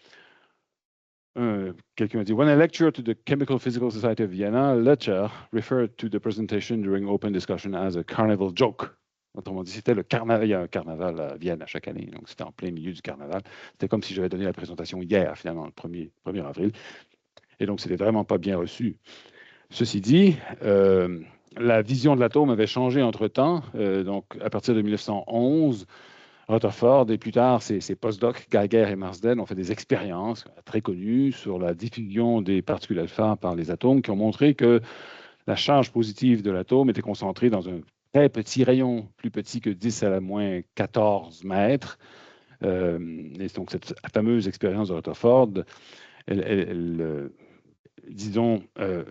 quelqu'un a dit, when I lectured to the Chemical Physical Society of Vienna, Lecture referred to the presentation during open discussion as a carnival joke. Autrement dit, c'était le carnaval. Il y a un carnaval à Vienne à chaque année, donc c'était en plein milieu du carnaval. C'était comme si j'avais donné la présentation hier, finalement, le 1er avril. Et donc, c'était vraiment pas bien reçu. Ceci dit, la vision de l'atome avait changé entre-temps. Donc, à partir de 1911, Rutherford et plus tard, ses postdocs, Geiger et Marsden, ont fait des expériences très connues sur la diffusion des particules alpha par les atomes qui ont montré que la charge positive de l'atome était concentrée dans un très petits rayons, plus petits que 10 à la moins 14 mètres. Et donc, cette fameuse expérience de Rutherford, disons,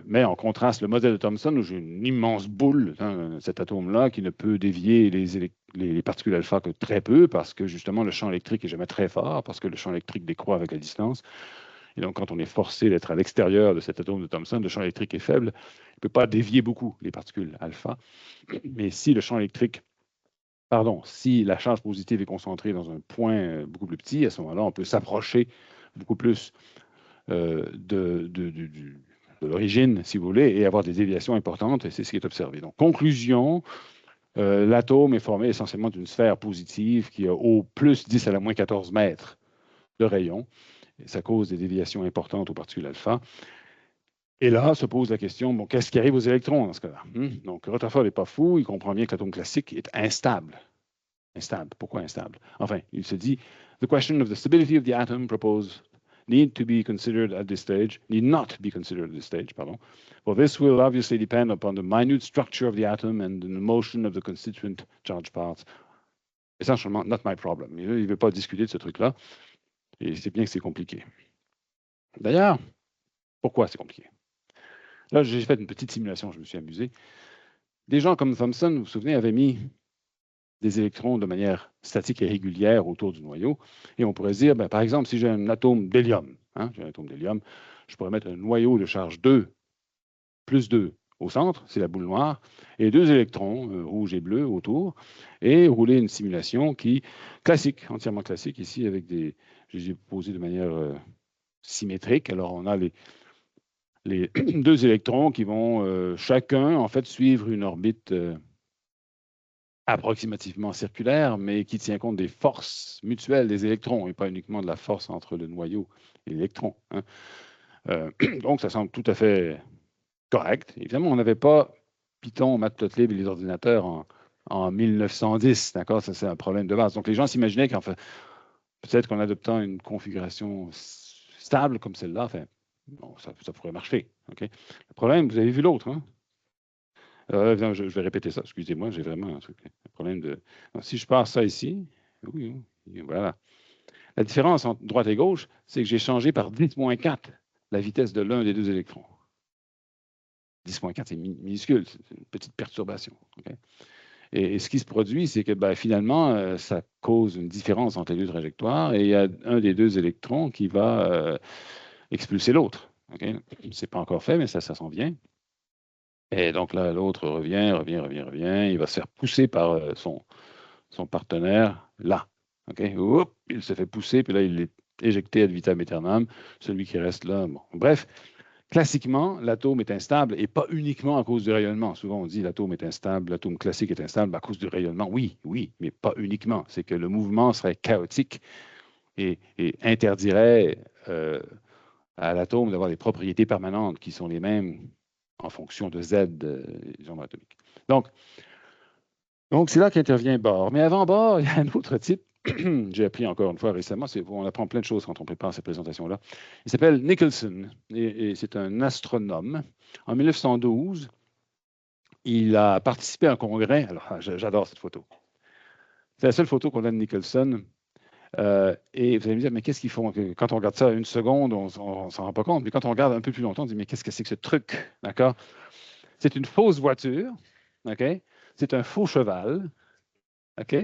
met en contraste le modèle de Thomson où j'ai une immense boule, hein, cet atome-là, qui ne peut dévier les particules alpha que très peu parce que justement le champ électrique est jamais très fort, parce que le champ électrique décroît avec la distance. Et donc, quand on est forcé d'être à l'extérieur de cet atome de Thomson, le champ électrique est faible. Il ne peut pas dévier beaucoup les particules alpha. Mais si le champ électrique, pardon, si la charge positive est concentrée dans un point beaucoup plus petit, à ce moment-là, on peut s'approcher beaucoup plus de l'origine, si vous voulez, et avoir des déviations importantes, et c'est ce qui est observé. Donc, conclusion, l'atome est formé essentiellement d'une sphère positive qui a au plus 10 à la moins 14 mètres de rayon. Et ça cause des déviations importantes aux particules alpha. Et là, se pose la question, bon, qu'est-ce qui arrive aux électrons dans ce cas-là? Donc, Rutherford n'est pas fou, il comprend bien que l'atome classique est instable. Instable. Pourquoi instable? Enfin, il se dit, the question of the stability of the atom proposed need not be considered at this stage, pardon. For this will obviously depend upon the minute structure of the atom and the motion of the constituent charge parts. Essentiellement, not my problem. Il ne veut pas discuter de ce truc-là, et c'est bien que c'est compliqué. D'ailleurs, pourquoi c'est compliqué? Là, j'ai fait une petite simulation, je me suis amusé. Des gens comme Thomson, vous vous souvenez, avaient mis des électrons de manière statique et régulière autour du noyau. Et on pourrait se dire, ben, par exemple, si j'ai un atome d'hélium, je pourrais mettre un noyau de charge 2 plus 2 au centre, c'est la boule noire, et 2 électrons, rouge et bleu, autour, et rouler une simulation classique, entièrement classique, ici, avec je les ai posés de manière symétrique. Alors, on a les 2 électrons qui vont chacun, en fait, suivre une orbite approximativement circulaire, mais qui tient compte des forces mutuelles des électrons et pas uniquement de la force entre le noyau et l'électron. Hein. Donc, ça semble tout à fait correct. Évidemment, on n'avait pas Python, Matplotlib et les ordinateurs en 1910, d'accord? Ça, c'est un problème de base. Donc, les gens s'imaginaient qu'en fait, peut-être qu'en adoptant une configuration stable comme celle-là, enfin, bon, ça pourrait marcher. Okay? Le problème, vous avez vu l'autre, hein? Je vais répéter ça, excusez-moi, j'ai vraiment un problème de... Donc, si je passe ça ici, oui, voilà. La différence entre droite et gauche, c'est que j'ai changé par 10-4 la vitesse de l'un des 2 électrons. 10-4, c'est minuscule, c'est une petite perturbation. Okay? Et ce qui se produit, c'est que finalement, ça cause une différence entre les 2 trajectoires et il y a un des 2 électrons qui va expulser l'autre. Okay? Ce n'est pas encore fait, mais ça s'en vient. Et donc là, l'autre revient. Il va se faire pousser par son partenaire là. Okay? Oups, il se fait pousser, puis là, il est éjecté ad vitam aeternam. Celui qui reste là, bon. Bref, classiquement, l'atome est instable et pas uniquement à cause du rayonnement. Souvent, on dit l'atome est instable, l'atome classique est instable à cause du rayonnement. Oui, mais pas uniquement. C'est que le mouvement serait chaotique et interdirait à l'atome d'avoir des propriétés permanentes qui sont les mêmes en fonction de Z des nombres atomiques. Donc c'est là qu'intervient Bohr. Mais avant Bohr, il y a un autre type, j'ai appris encore une fois récemment, on apprend plein de choses quand on prépare ces présentations-là. Il s'appelle Nicholson et c'est un astronome. En 1912, il a participé à un congrès. Alors, j'adore cette photo. C'est la seule photo qu'on a de Nicholson. Et vous allez me dire, mais qu'est-ce qu'ils font? Quand on regarde ça une seconde, on ne s'en rend pas compte. Mais quand on regarde un peu plus longtemps, on dit, mais qu'est-ce que c'est que ce truc? D'accord? C'est une fausse voiture. OK? C'est un faux cheval. OK?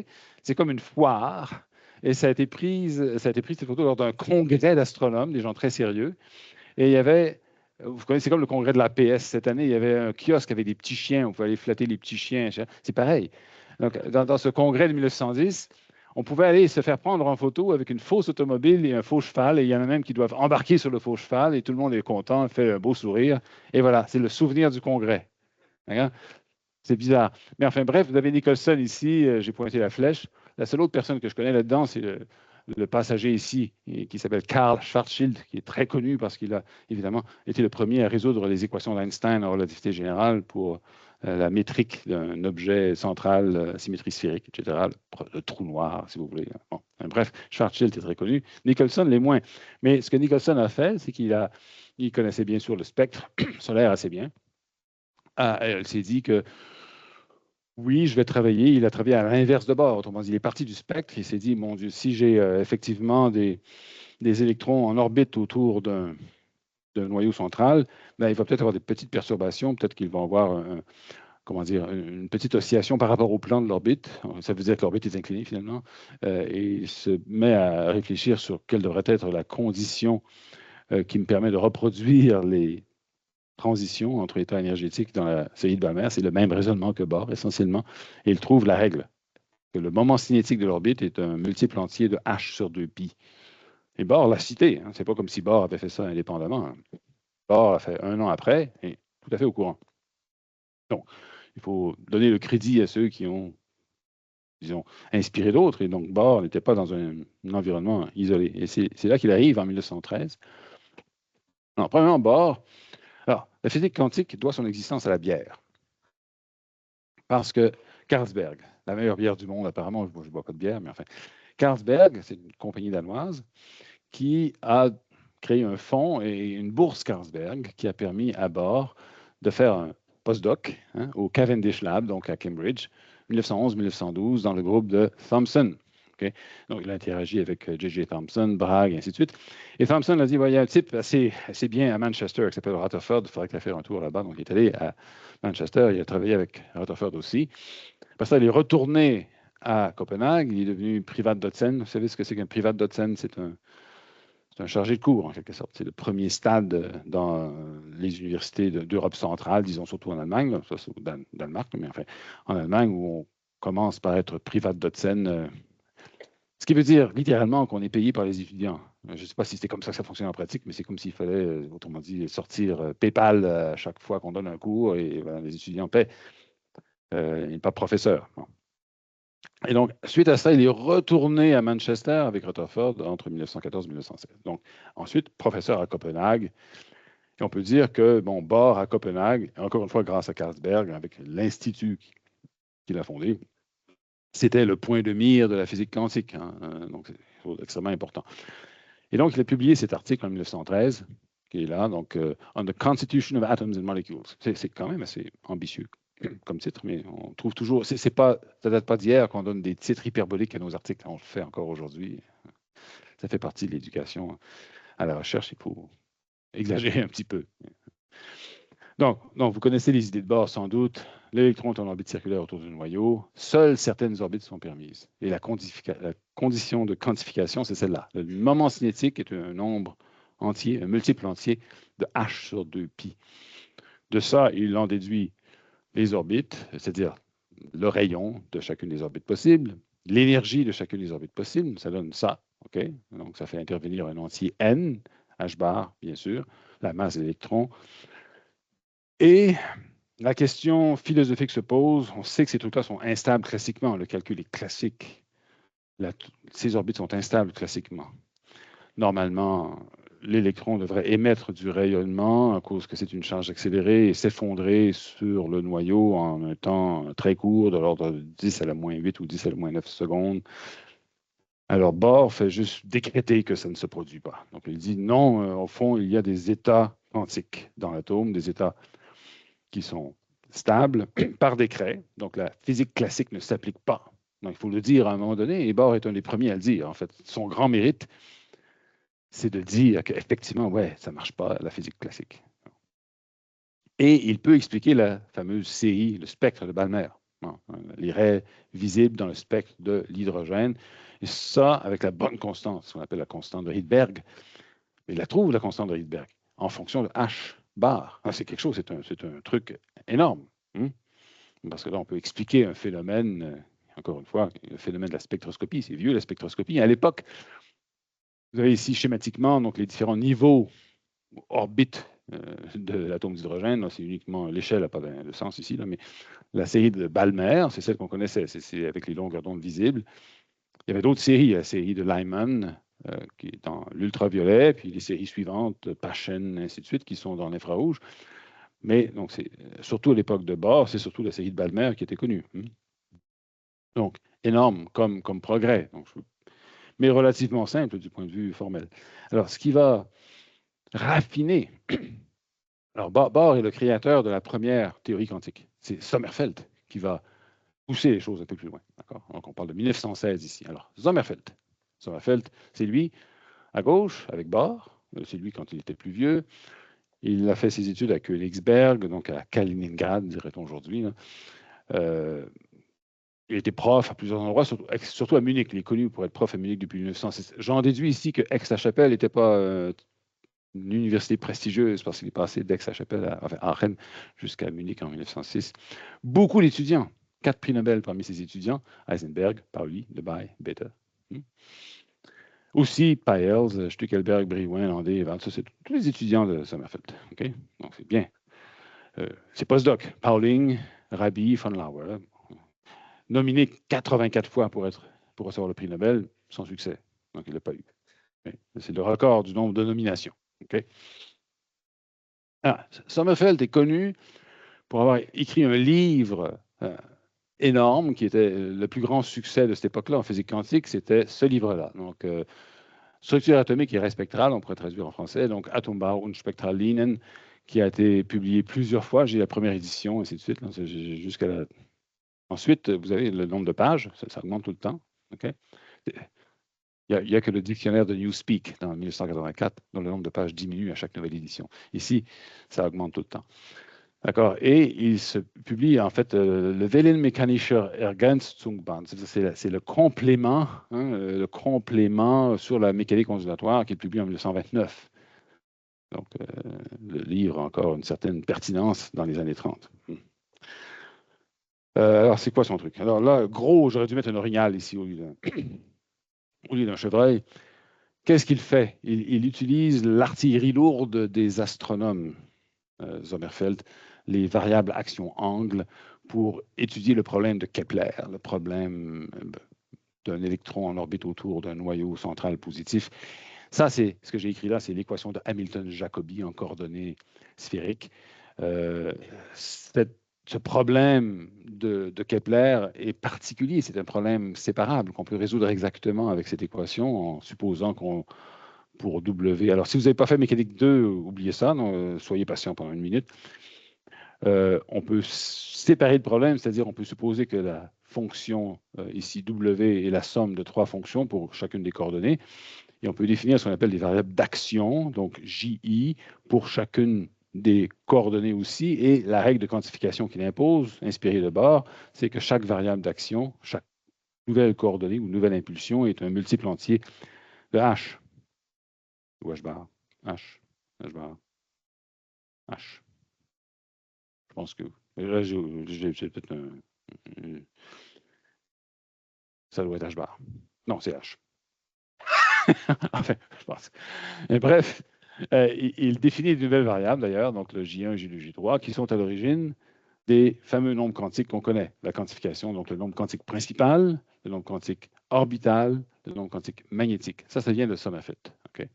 C'est comme une foire. Et ça a été prise cette photo lors d'un congrès d'astronomes, des gens très sérieux. Et il y avait, vous connaissez, comme le congrès de la PS cette année, il y avait un kiosque avec des petits chiens. On pouvait aller flatter les petits chiens. C'est pareil. Donc, dans ce congrès de 1910, on pouvait aller se faire prendre en photo avec une fausse automobile et un faux cheval. Et il y en a même qui doivent embarquer sur le faux cheval et tout le monde est content, fait un beau sourire. Et voilà, c'est le souvenir du congrès. C'est bizarre. Mais enfin, bref, vous avez Nicholson ici, j'ai pointé la flèche. La seule autre personne que je connais là-dedans, c'est le passager ici, qui s'appelle Karl Schwarzschild, qui est très connu parce qu'il a évidemment été le premier à résoudre les équations d'Einstein en relativité générale pour la métrique d'un objet central, symétrie sphérique, etc., le trou noir, si vous voulez. Bon, bref, Schwarzschild est très connu. Nicholson l'est moins. Mais ce que Nicholson a fait, c'est il connaissait bien sûr le spectre solaire assez bien. Il s'est dit que Oui, il a travaillé à l'inverse de Bohr. Autrement dit, il est parti du spectre. Il s'est dit, mon Dieu, si j'ai effectivement des électrons en orbite autour d'un noyau central, ben, il va peut-être avoir des petites perturbations, peut-être qu'il va avoir comment dire, une petite oscillation par rapport au plan de l'orbite. Ça veut dire que l'orbite est inclinée finalement. Et il se met à réfléchir sur quelle devrait être la condition qui me permet de reproduire les transitions entre états énergétiques dans la série de Balmer. C'est le même raisonnement que Bohr essentiellement. Et il trouve la règle, que le moment cinétique de l'orbite est un multiple entier de h sur 2π. Et Bohr l'a cité. Hein. C'est pas comme si Bohr avait fait ça indépendamment. Hein. Bohr a fait un an après et tout à fait au courant. Donc, il faut donner le crédit à ceux qui ont, disons, inspiré d'autres. Et donc, Bohr n'était pas dans un environnement isolé. Et c'est là qu'il arrive en 1913. Non, premièrement, Bohr, alors, la physique quantique doit son existence à la bière. Parce que Carlsberg, la meilleure bière du monde, apparemment, je ne bois pas de bière, mais enfin, Carlsberg, c'est une compagnie danoise qui a créé un fonds et une bourse Carlsberg qui a permis à Bohr de faire un postdoc hein, au Cavendish Lab, donc à Cambridge, 1911-1912, dans le groupe de Thomson. Okay? Donc, il a interagi avec J.J. Thomson, Bragg, et ainsi de suite. Et Thomson a dit, il y a un type assez bien à Manchester qui s'appelle Rutherford, il faudrait qu'il fasse un tour là-bas. Donc, il est allé à Manchester, il a travaillé avec Rutherford aussi. Après ça, il est retourné à Copenhague, il est devenu Privatdocent. Vous savez ce que c'est qu'un Privatdocent? C'est un chargé de cours, en quelque sorte. C'est le premier stade dans les universités d'Europe centrale, disons surtout en Allemagne, là. Ça c'est au Danemark, mais enfin, en Allemagne, où on commence par être Privatdocent, ce qui veut dire littéralement qu'on est payé par les étudiants. Je ne sais pas si c'est comme ça que ça fonctionne en pratique, mais c'est comme s'il fallait, autrement dit, sortir PayPal à chaque fois qu'on donne un cours et voilà, les étudiants paient, et pas professeur. Bon. Et donc, suite à ça, il est retourné à Manchester avec Rutherford entre 1914 et 1916. Donc, ensuite, professeur à Copenhague. Et on peut dire que, bon, Bohr à Copenhague, encore une fois grâce à Carlsberg, avec l'Institut qu'il a fondé, c'était le point de mire de la physique quantique. Hein. Donc, c'est extrêmement important. Et donc, il a publié cet article en 1913, qui est là, donc, On the Constitution of Atoms and Molecules. C'est quand même assez ambitieux comme titre, mais on trouve toujours. Ça ne date pas d'hier qu'on donne des titres hyperboliques à nos articles. On le fait encore aujourd'hui. Ça fait partie de l'éducation à la recherche. Il faut exagérer un petit peu. Donc, vous connaissez les idées de Bohr sans doute. L'électron est en orbite circulaire autour du noyau. Seules certaines orbites sont permises. Et la condition de quantification, c'est celle-là. Le moment cinétique est un nombre entier, un multiple entier de h sur 2π. De ça, il en déduit les orbites, c'est-à-dire le rayon de chacune des orbites possibles, l'énergie de chacune des orbites possibles, ça donne ça. OK? Donc, ça fait intervenir un entier n, h bar, bien sûr, la masse de l'électron. Et la question philosophique se pose. On sait que ces trucs-là sont instables classiquement. Le calcul est classique. Ces orbites sont instables classiquement. Normalement, l'électron devrait émettre du rayonnement à cause que c'est une charge accélérée et s'effondrer sur le noyau en un temps très court, de l'ordre de 10 à la moins 8 ou 10 à la moins 9 secondes. Alors, Bohr fait juste décréter que ça ne se produit pas. Donc, il dit non, au fond, il y a des états quantiques dans l'atome, des états qui sont stables par décret. Donc, la physique classique ne s'applique pas. Donc, il faut le dire à un moment donné, et Bohr est un des premiers à le dire. En fait, son grand mérite, c'est de dire qu'effectivement, ouais, ça ne marche pas, la physique classique. Et il peut expliquer la fameuse série, le spectre de Balmer, les raies visibles dans le spectre de l'hydrogène. Et ça, avec la bonne constante, ce qu'on appelle la constante de Rydberg. Il la trouve, la constante de Rydberg, en fonction de H bar. C'est quelque chose, c'est un truc énorme. Hein? Parce que là, on peut expliquer un phénomène, encore une fois, le phénomène de la spectroscopie. C'est vieux, la spectroscopie. À l'époque, vous avez ici schématiquement donc, les différents niveaux, orbites de l'atome d'hydrogène. C'est uniquement l'échelle, n'a pas de sens ici, là, mais la série de Balmer, c'est celle qu'on connaissait, c'est avec les longueurs d'onde visibles. Il y avait d'autres séries, la série de Lyman, qui est dans l'ultraviolet, puis les séries suivantes, Paschen, ainsi de suite, qui sont dans l'infrarouge. Mais donc, c'est surtout à l'époque de Bohr, c'est surtout la série de Balmer qui était connue. Donc, énorme comme progrès, donc, mais relativement simple du point de vue formel. Alors, ce qui va raffiner, alors Bohr est le créateur de la première théorie quantique. C'est Sommerfeld qui va pousser les choses un peu plus loin. Donc, on parle de 1916 ici. Alors, Sommerfeld. Sommerfeld, c'est lui à gauche, avec Bohr. C'est lui quand il était plus vieux. Il a fait ses études à Königsberg, donc à Kaliningrad, dirait-on aujourd'hui. Il était prof à plusieurs endroits, surtout à Munich. Il est connu pour être prof à Munich depuis 1906. J'en déduis ici que Aix-la-Chapelle n'était pas une université prestigieuse parce qu'il est passé d'Aix-la-Chapelle à Rennes jusqu'à Munich en 1906. Beaucoup d'étudiants, 4 prix Nobel parmi ces étudiants, Heisenberg, Pauli, Debye, Bethe. Aussi, Peierls, Stuckelberg, Brillouin, Landé, Evald, ça, c'est tous les étudiants de Sommerfeld. OK? Donc, c'est bien. C'est postdoc. Pauling, Rabi, von Lauer, nominé 84 fois pour recevoir le prix Nobel, sans succès. Donc, il ne l'a pas eu. C'est le record du nombre de nominations. OK? Sommerfeld est connu pour avoir écrit un livre énorme qui était le plus grand succès de cette époque-là en physique quantique, c'était ce livre-là. Donc, Structure atomique et spectrale, on pourrait traduire en français, donc Atombau und Spektrallinien, qui a été publié plusieurs fois. J'ai la première édition, et ainsi de suite. Jusqu'à la... Ensuite, vous avez le nombre de pages, ça augmente tout le temps. Okay? Il n'y a que le dictionnaire de Newspeak dans 1984, dont le nombre de pages diminue à chaque nouvelle édition. Ici, ça augmente tout le temps. D'accord. Et il se publie, en fait, le Wellenmechanischer Ergänzungsband. C'est le complément, le complément sur la mécanique ondulatoire qui est publié en 1929. Donc, le livre a encore une certaine pertinence dans les années 30. Alors, c'est quoi son truc? Alors là, gros, j'aurais dû mettre un orignal ici au lieu d'un chevreuil. Qu'est-ce qu'il fait? Il utilise l'artillerie lourde des astronomes, Sommerfeld, les variables action-angle, pour étudier le problème de Kepler, le problème d'un électron en orbite autour d'un noyau central positif. Ça, c'est ce que j'ai écrit là, c'est l'équation de Hamilton-Jacobi en coordonnées sphériques. Ce problème de Kepler est particulier, c'est un problème séparable qu'on peut résoudre exactement avec cette équation en supposant qu'on pour W. Alors, si vous n'avez pas fait mécanique 2, oubliez ça, non, soyez patient pendant une minute. On peut séparer le problème, c'est-à-dire on peut supposer que la fonction ici W est la somme de 3 fonctions pour chacune des coordonnées. Et on peut définir ce qu'on appelle des variables d'action, donc JI, pour chacune des coordonnées aussi. Et la règle de quantification qu'il impose, inspirée de Bohr, c'est que chaque variable d'action, chaque nouvelle coordonnée ou nouvelle impulsion est un multiple entier de H. Ou H bar. H. H bar. H. Je pense que. Là, j'ai peut-être un. Ça doit être H bar. Non, c'est H. Enfin, je pense. Mais bref, il définit de nouvelles variables d'ailleurs, donc le J1, J2, J3, qui sont à l'origine des fameux nombres quantiques qu'on connaît, la quantification, donc le nombre quantique principal, le nombre quantique orbital, le nombre quantique magnétique. Ça vient de Sommerfeld. Okay?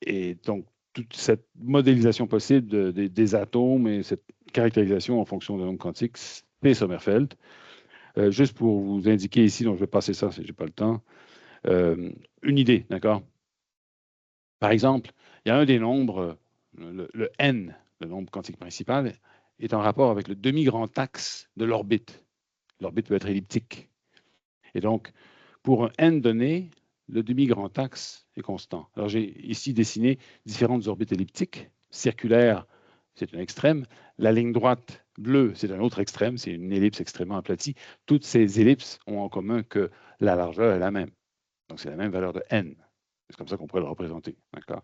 Et donc, toute cette modélisation possible des atomes et cette caractérisation en fonction de nombres quantiques, c'est Sommerfeld. Juste pour vous indiquer ici, donc je vais passer ça si je n'ai pas le temps, une idée, d'accord? Par exemple, il y a un des nombres, le n, le nombre quantique principal, est en rapport avec le demi-grand axe de l'orbite. L'orbite peut être elliptique. Et donc, pour un n donné, le demi-grand axe est constant. Alors, j'ai ici dessiné différentes orbites elliptiques. Circulaire, c'est un extrême. La ligne droite bleue, c'est un autre extrême. C'est une ellipse extrêmement aplatie. Toutes ces ellipses ont en commun que la largeur est la même. Donc, c'est la même valeur de n. C'est comme ça qu'on pourrait le représenter. D'accord?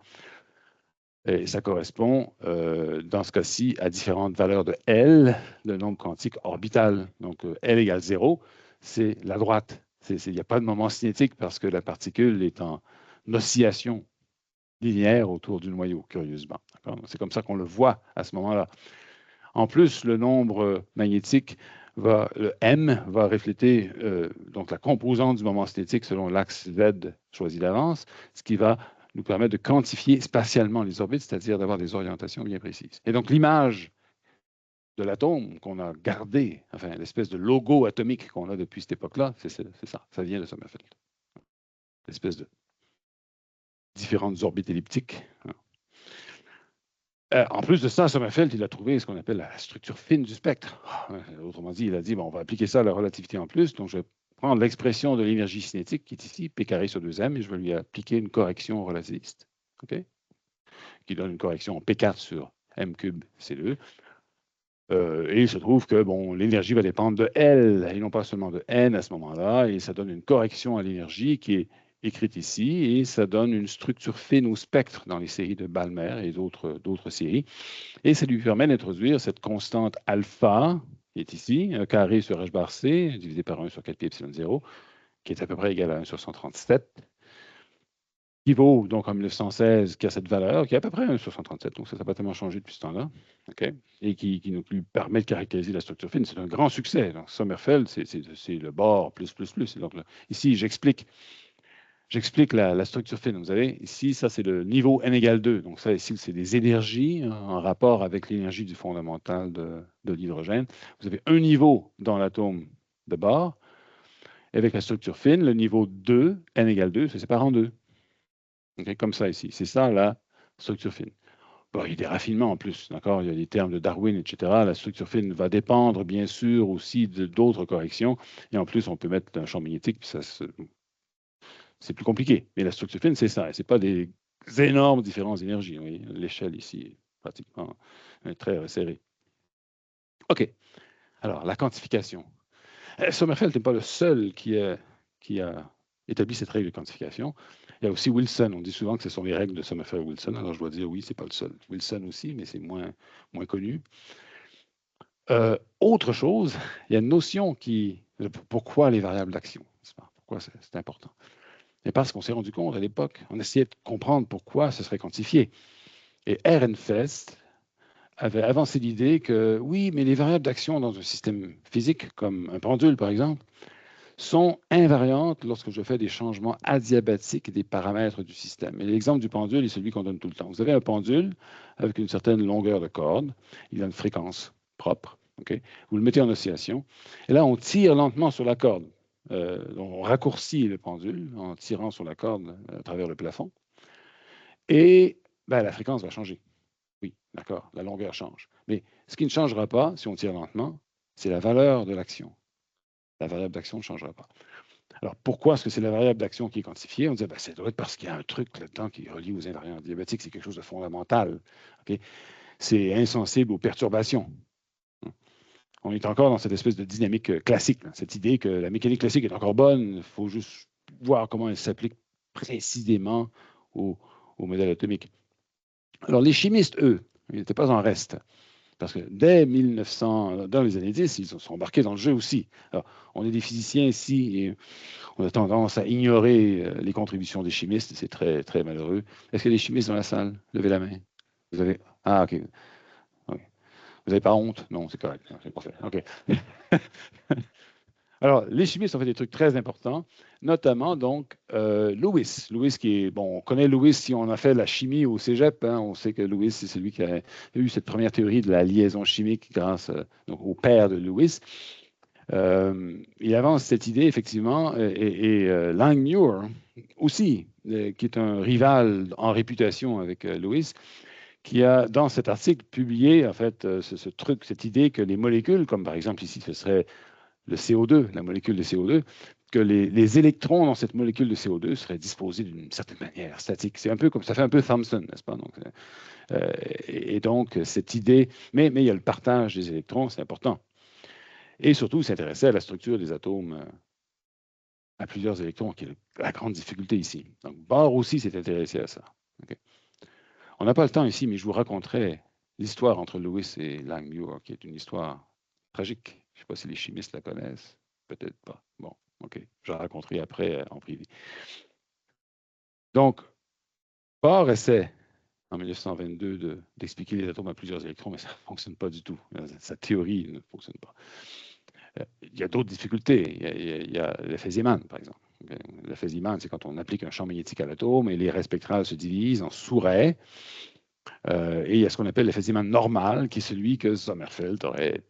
Et ça correspond, dans ce cas-ci, à différentes valeurs de L, le nombre quantique orbital. Donc, L égale 0, c'est la droite. Il n'y a pas de moment cinétique parce que la particule est en oscillation linéaire autour du noyau, curieusement. C'est comme ça qu'on le voit à ce moment-là. En plus, le nombre magnétique, le M, va refléter donc la composante du moment cinétique selon l'axe Z choisi d'avance, ce qui va nous permettre de quantifier spatialement les orbites, c'est-à-dire d'avoir des orientations bien précises. Et donc, l'image de l'atome qu'on a gardé, enfin, l'espèce de logo atomique qu'on a depuis cette époque-là, c'est ça. Ça vient de Sommerfeld. L'espèce de différentes orbites elliptiques. En plus de ça, Sommerfeld, il a trouvé ce qu'on appelle la structure fine du spectre. Autrement dit, il a dit, bon, on va appliquer ça à la relativité en plus. Donc, je vais prendre l'expression de l'énergie cinétique qui est ici, P carré sur 2m, et je vais lui appliquer une correction relativiste, OK? Qui donne une correction P4 sur M cube C2. Et il se trouve que bon, l'énergie va dépendre de L et non pas seulement de N à ce moment-là. Et ça donne une correction à l'énergie qui est écrite ici et ça donne une structure fine au spectre dans les séries de Balmer et d'autres séries. Et ça lui permet d'introduire cette constante alpha qui est ici, 1 carré sur h bar c divisé par 1 sur 4 pi epsilon 0, qui est à peu près égal à 1 sur 137, qui vaut donc en 1916, qui a cette valeur, qui est à peu près 1 sur 137, donc ça n'a pas tellement changé depuis ce temps-là, OK? Et qui nous lui permet de caractériser la structure fine. C'est un grand succès. Donc, Sommerfeld, c'est le Bohr plus, plus, plus. Donc, là, ici, j'explique la structure fine. Vous avez ici, ça, c'est le niveau n égale 2. Donc, ça, ici, c'est des énergies en rapport avec l'énergie du fondamental de l'hydrogène. Vous avez un niveau dans l'atome de Bohr. Et avec la structure fine, le niveau 2, n égale 2, se sépare en deux. Okay, comme ça ici. C'est ça la structure fine. Bon, il y a des raffinements en plus, d'accord? Il y a des termes de Darwin, etc. La structure fine va dépendre, bien sûr, aussi d'autres corrections. Et en plus, on peut mettre un champ magnétique, puis c'est plus compliqué. Mais la structure fine, c'est ça. Ce n'est pas des énormes différences d'énergie. L'échelle ici est pratiquement très resserrée. OK. Alors, la quantification. Sommerfeld n'est pas le seul qui a établi cette règle de quantification. Il y a aussi Wilson. On dit souvent que ce sont les règles de Sommerfeld-Wilson. Alors, je dois dire, oui, ce n'est pas le seul. Wilson aussi, mais c'est moins connu. Autre chose, il y a une notion qui... Pourquoi les variables d'action? Pourquoi c'est important? Et parce qu'on s'est rendu compte à l'époque, on essayait de comprendre pourquoi ce serait quantifié. Et Ehrenfest avait avancé l'idée que, oui, mais les variables d'action dans un système physique, comme un pendule par exemple, sont invariantes lorsque je fais des changements adiabatiques des paramètres du système. Et l'exemple du pendule est celui qu'on donne tout le temps. Vous avez un pendule avec une certaine longueur de corde, il a une fréquence propre, okay? Vous le mettez en oscillation, et là, on tire lentement sur la corde. On raccourcit le pendule en tirant sur la corde à travers le plafond, et ben, la fréquence va changer. Oui, d'accord, la longueur change. Mais ce qui ne changera pas, si on tire lentement, c'est la valeur de l'action. La variable d'action ne changera pas. Alors, pourquoi est-ce que c'est la variable d'action qui est quantifiée? On disait, ben, ça doit être parce qu'il y a un truc là-dedans qui est relié aux invariants diabétiques. C'est quelque chose de fondamental. Okay? C'est insensible aux perturbations. On est encore dans cette espèce de dynamique classique, là, cette idée que la mécanique classique est encore bonne. Il faut juste voir comment elle s'applique précisément au modèle atomique. Alors, les chimistes, eux, ils n'étaient pas en reste. Parce que dès 1900, dans les années 10, ils sont embarqués dans le jeu aussi. Alors, on est des physiciens ici et on a tendance à ignorer les contributions des chimistes. C'est très, très malheureux. Est-ce qu'il y a des chimistes dans la salle? Levez la main. Vous avez... Ah, OK. Okay. Vous n'avez pas honte? Non, c'est correct. C'est parfait. OK. Alors, les chimistes ont fait des trucs très importants, notamment donc Lewis. Lewis qui est, bon, on connaît Lewis si on a fait la chimie au cégep. Hein, on sait que Lewis, c'est celui qui a eu cette première théorie de la liaison chimique grâce donc, au père de Lewis. Il avance cette idée, effectivement, et Langmuir aussi, qui est un rival en réputation avec Lewis, qui a, dans cet article, publié, en fait, ce truc, cette idée que les molécules, comme par exemple ici, ce serait le CO2, la molécule de CO2, que les électrons dans cette molécule de CO2 seraient disposés d'une certaine manière, statique. C'est un peu comme ça fait un peu Thomson, n'est-ce pas? Donc, et donc, cette idée, mais il y a le partage des électrons, c'est important. Et surtout, il s'intéressait à la structure des atomes à plusieurs électrons, qui est la grande difficulté ici. Donc, Bohr aussi s'est intéressé à ça. Okay. On n'a pas le temps ici, mais je vous raconterai l'histoire entre Lewis et Langmuir, qui est une histoire tragique. Je ne sais pas si les chimistes la connaissent. Peut-être pas. Bon, OK. Je la raconterai après en privé. Donc, Bohr essaie en 1922 d'expliquer les atomes à plusieurs électrons, mais ça ne fonctionne pas du tout. Sa théorie ne fonctionne pas. Il y a d'autres difficultés. Il y a l'effet Zeeman, par exemple. L'effet Zeeman, c'est quand on applique un champ magnétique à l'atome et les raies spectrales se divisent en sous-raies. Et il y a ce qu'on appelle l'effet Zeeman normal, qui est celui que Sommerfeld aurait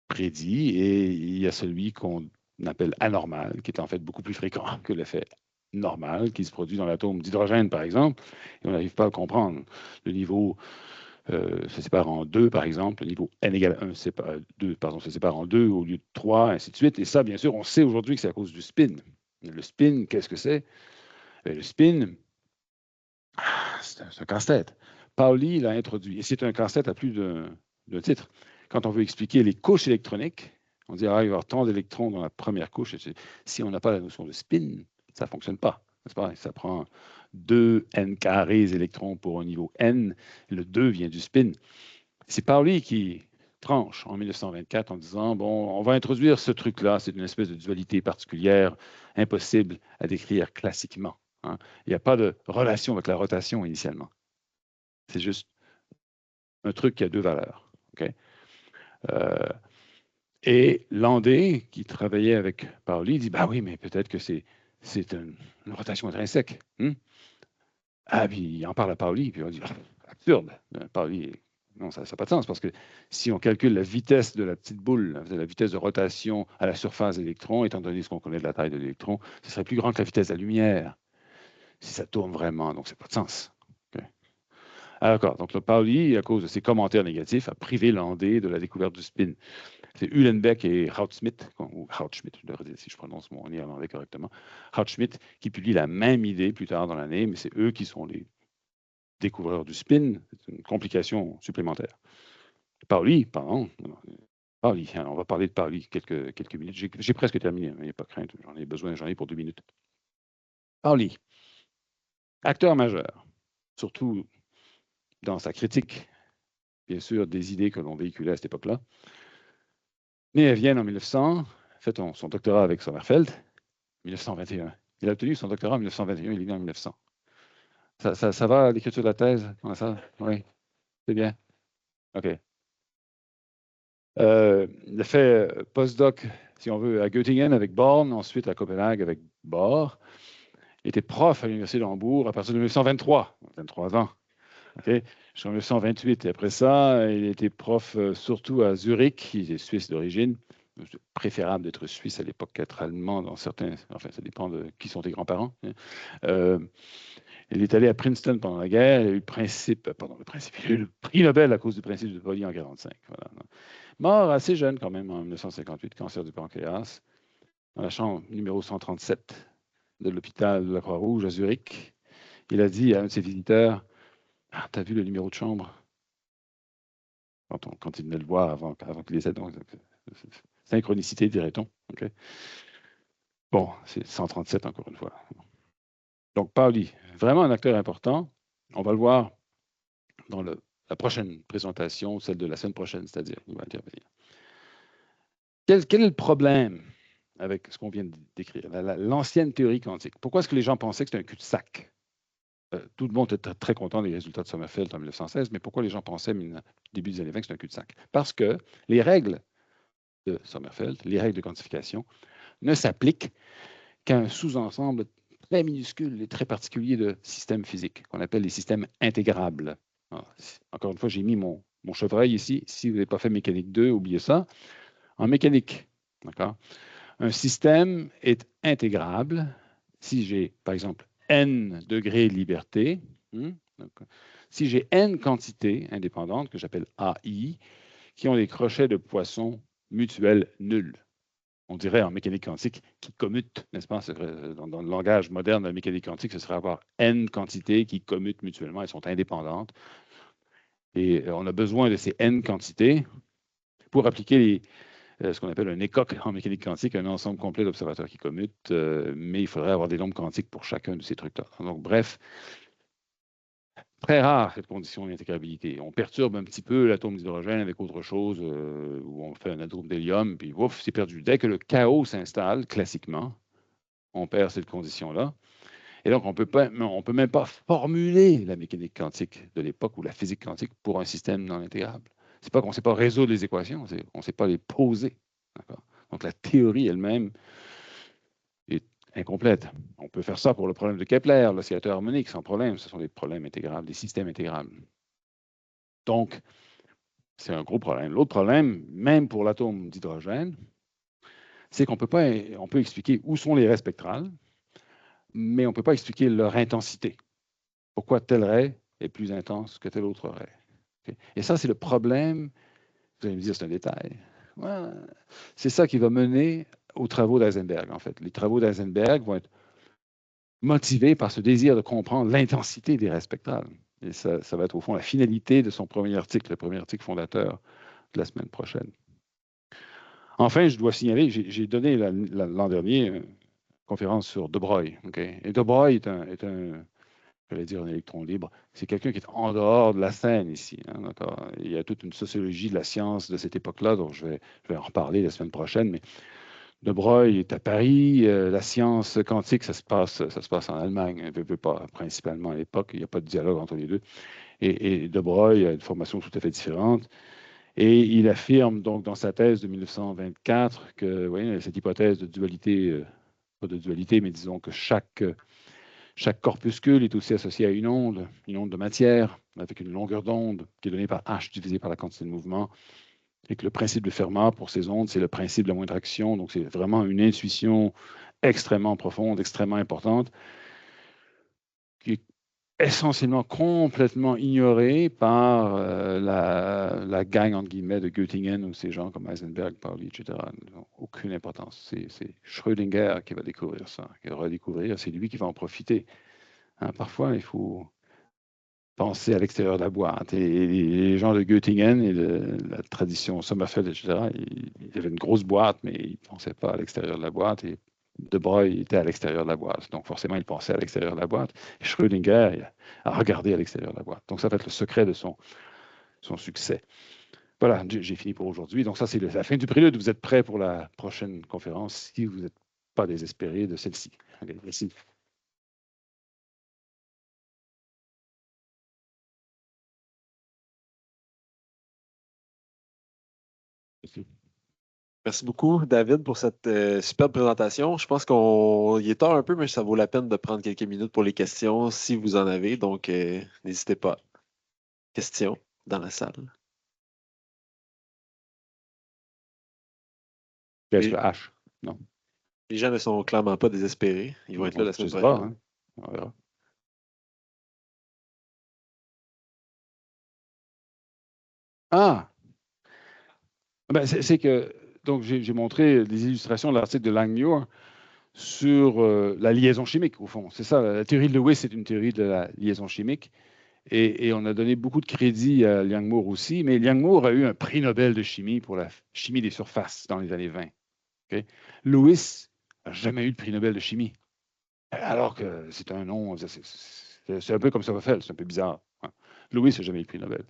prédit. Et il y a celui qu'on appelle anormal, qui est en fait beaucoup plus fréquent que l'effet normal, qui se produit dans l'atome d'hydrogène, par exemple. Et on n'arrive pas à comprendre le niveau se sépare en deux, par exemple, le niveau n égale 1, 2, pardon, se sépare en deux au lieu de 3, ainsi de suite. Et ça, bien sûr, on sait aujourd'hui que c'est à cause du spin. Le spin, qu'est-ce que c'est? Le spin, c'est un casse-tête. Pauli l'a introduit. Et c'est un casse-tête à plus d'un titre. Quand on veut expliquer les couches électroniques, on dit, ah, il va y avoir tant d'électrons dans la première couche. Si on n'a pas la notion de spin, ça ne fonctionne pas. N'est-ce pas? Ça prend 2 n carrés électrons pour un niveau n. Le 2 vient du spin. C'est Pauli qui tranche en 1924 en disant, bon, on va introduire ce truc-là. C'est une espèce de dualité particulière, impossible à décrire classiquement. Hein. Il n'y a pas de relation avec la rotation initialement. C'est juste un truc qui a deux valeurs. Okay? Et Landé, qui travaillait avec Pauli, dit, bah oui, mais peut-être que c'est une rotation intrinsèque. Ah, puis il en parle à Pauli, puis on dit, absurde. Pauli, non, ça n'a pas de sens, parce que si on calcule la vitesse de la petite boule, la vitesse de rotation à la surface de l'électron, étant donné ce qu'on connaît de la taille de l'électron, ce serait plus grand que la vitesse de la lumière, si ça tourne vraiment, donc ça n'a pas de sens. Okay. Ah, d'accord, donc le Pauli, à cause de ses commentaires négatifs, a privé Landé de la découverte du spin. C'est Uhlenbeck et Houtsmit, ou Houtsmit, je devrais dire si je prononce mon néerlandais correctement, Houtsmit, qui publie la même idée plus tard dans l'année, mais c'est eux qui sont les découvreurs du spin. C'est une complication supplémentaire. Pauli, pardon. Pauli, on va parler de Pauli quelques minutes. J'ai presque terminé, mais il n'y a pas de crainte, j'en ai pour 2 minutes. Pauli, acteur majeur, surtout dans sa critique, bien sûr, des idées que l'on véhiculait à cette époque-là. Né à Vienne en 1900, fait son doctorat avec Sommerfeld, 1921. Il a obtenu son doctorat en 1921, il est né en 1900. Ça va, l'écriture de la thèse? Comment ça? Oui, c'est bien. OK. Il a fait postdoc, si on veut, à Göttingen avec Born, ensuite à Copenhague avec Bohr. Il était prof à l'Université d'Hambourg à partir de 1923, 23 ans. Okay? Jusqu'en 1928. Et après ça, il était prof surtout à Zurich, il est suisse d'origine. C'est préférable d'être suisse à l'époque qu'être allemand dans certains. Enfin, ça dépend de qui sont tes grands-parents. Il est allé à Princeton pendant la guerre. Il a eu le prix Nobel à cause du principe de Pauli en 1945. Voilà. Mort assez jeune quand même en 1958, cancer du pancréas, dans la chambre numéro 137 de l'hôpital de la Croix-Rouge à Zurich. Il a dit à un de ses visiteurs, ah, t'as vu le numéro de chambre? Quand il venait le voir avant qu'il décède. Donc, synchronicité, dirait-on. Okay. Bon, c'est 137 encore une fois. Donc, Pauli, vraiment un acteur important. On va le voir dans la prochaine présentation, celle de la semaine prochaine, c'est-à-dire, il va intervenir. Quel est le problème avec ce qu'on vient de décrire, l'ancienne théorie quantique? Pourquoi est-ce que les gens pensaient que c'était un cul-de-sac? Tout le monde était très content des résultats de Sommerfeld en 1916, mais pourquoi les gens pensaient, au début des années 20, que c'était un cul-de-sac? Parce que les règles de Sommerfeld, les règles de quantification, ne s'appliquent qu'à un sous-ensemble très minuscule et très particulier de systèmes physiques, qu'on appelle les systèmes intégrables. Alors, encore une fois, j'ai mis mon chevreuil ici. Si vous n'avez pas fait mécanique 2, oubliez ça. En mécanique, d'accord? Un système est intégrable si j'ai, par exemple, n degrés de liberté. Donc, si j'ai n quantités indépendantes, que j'appelle AI, qui ont des crochets de Poisson mutuels nuls. On dirait en mécanique quantique qui commutent, n'est-ce pas? Dans le langage moderne de la mécanique quantique, ce serait avoir n quantités qui commutent mutuellement, elles sont indépendantes. Et on a besoin de ces n quantités pour appliquer ce qu'on appelle un écoque en mécanique quantique, un ensemble complet d'observateurs qui commutent, mais il faudrait avoir des nombres quantiques pour chacun de ces trucs-là. Donc, bref, très rare cette condition d'intégrabilité. On perturbe un petit peu l'atome d'hydrogène avec autre chose, où on fait un atome d'hélium, puis ouf, c'est perdu. Dès que le chaos s'installe, classiquement, on perd cette condition-là. Et donc, on peut même pas formuler la mécanique quantique de l'époque ou la physique quantique pour un système non intégrable. C'est pas qu'on ne sait pas résoudre les équations, on ne sait pas les poser. Donc, la théorie elle-même est incomplète. On peut faire ça pour le problème de Kepler, l'oscillateur harmonique, sans problème. Ce sont des problèmes intégrables, des systèmes intégrables. Donc, c'est un gros problème. L'autre problème, même pour l'atome d'hydrogène, c'est qu'on peut expliquer où sont les raies spectrales, mais on ne peut pas expliquer leur intensité. Pourquoi tel ray est plus intense que tel autre ray? Okay? Et ça, c'est le problème. Vous allez me dire, c'est un détail. Ouais, c'est ça qui va mener aux travaux d'Heisenberg, en fait. Les travaux d'Heisenberg vont être motivés par ce désir de comprendre l'intensité des raies spectrales. Et ça va être au fond la finalité de son premier article, le premier article fondateur de la semaine prochaine. Enfin, je dois signaler, j'ai donné l'an dernier une conférence sur De Broglie. Okay? Et De Broglie est un j'allais dire un électron libre, c'est quelqu'un qui est en dehors de la scène ici. Hein, d'accord? Il y a toute une sociologie de la science de cette époque-là, dont je vais en reparler la semaine prochaine, mais De Broglie est à Paris. La science quantique, ça se passe en Allemagne, pas principalement à l'époque. Il n'y a pas de dialogue entre les deux. Et De Broglie a une formation tout à fait différente. Et il affirme donc dans sa thèse de 1924 que oui, cette hypothèse de dualité, pas de dualité, mais disons que chaque corpuscule est aussi associé à une onde de matière, avec une longueur d'onde qui est donnée par h divisé par la quantité de mouvement, et que le principe de Fermat pour ces ondes, c'est le principe de la moindre action. Donc, c'est vraiment une intuition extrêmement profonde, extrêmement importante, qui est essentiellement complètement ignorée par la gang, entre guillemets, de Göttingen, ou ces gens comme Heisenberg, Pauli, etc. Ils n'ont aucune importance. C'est Schrödinger qui va découvrir ça, qui va redécouvrir. C'est lui qui va en profiter. Hein, parfois, il faut penser à l'extérieur de la boîte. Et les gens de Göttingen et de la tradition Sommerfeld, etc., ils avaient une grosse boîte, mais ils ne pensaient pas à l'extérieur de la boîte. Et De Broglie était à l'extérieur de la boîte. Donc, forcément, il pensait à l'extérieur de la boîte. Et Schrödinger a regardé à l'extérieur de la boîte. Donc, ça va être le secret de son succès. Voilà, j'ai fini pour aujourd'hui. Donc, ça, c'est la fin du prélude. Vous êtes prêts pour la prochaine conférence si vous n'êtes pas désespéré de celle-ci. Okay, merci. Merci.
Merci beaucoup, David, pour cette superbe présentation. Je pense qu'il est tard un peu, mais ça vaut la peine de prendre quelques minutes pour les questions si vous en avez. Donc, n'hésitez pas. Questions dans la salle.
Qu'est-ce que
Les,
H? Non,
les gens ne sont clairement pas désespérés. Ils vont être là la
je ne
semaine
sais pas.
prochaine.
Hein? On verra. Ah! Ben, c'est que, donc, j'ai montré des illustrations de l'article de Langmuir sur la liaison chimique, au fond. C'est ça, la théorie de Lewis, c'est une théorie de la liaison chimique. Et on a donné beaucoup de crédit à Langmuir aussi, mais Langmuir a eu un prix Nobel de chimie pour la chimie des surfaces dans les années 20. Okay? Lewis n'a jamais eu de prix Nobel de chimie, alors que c'est un nom, c'est un peu comme ça va faire, c'est un peu bizarre. Hein. Lewis n'a jamais eu de prix Nobel.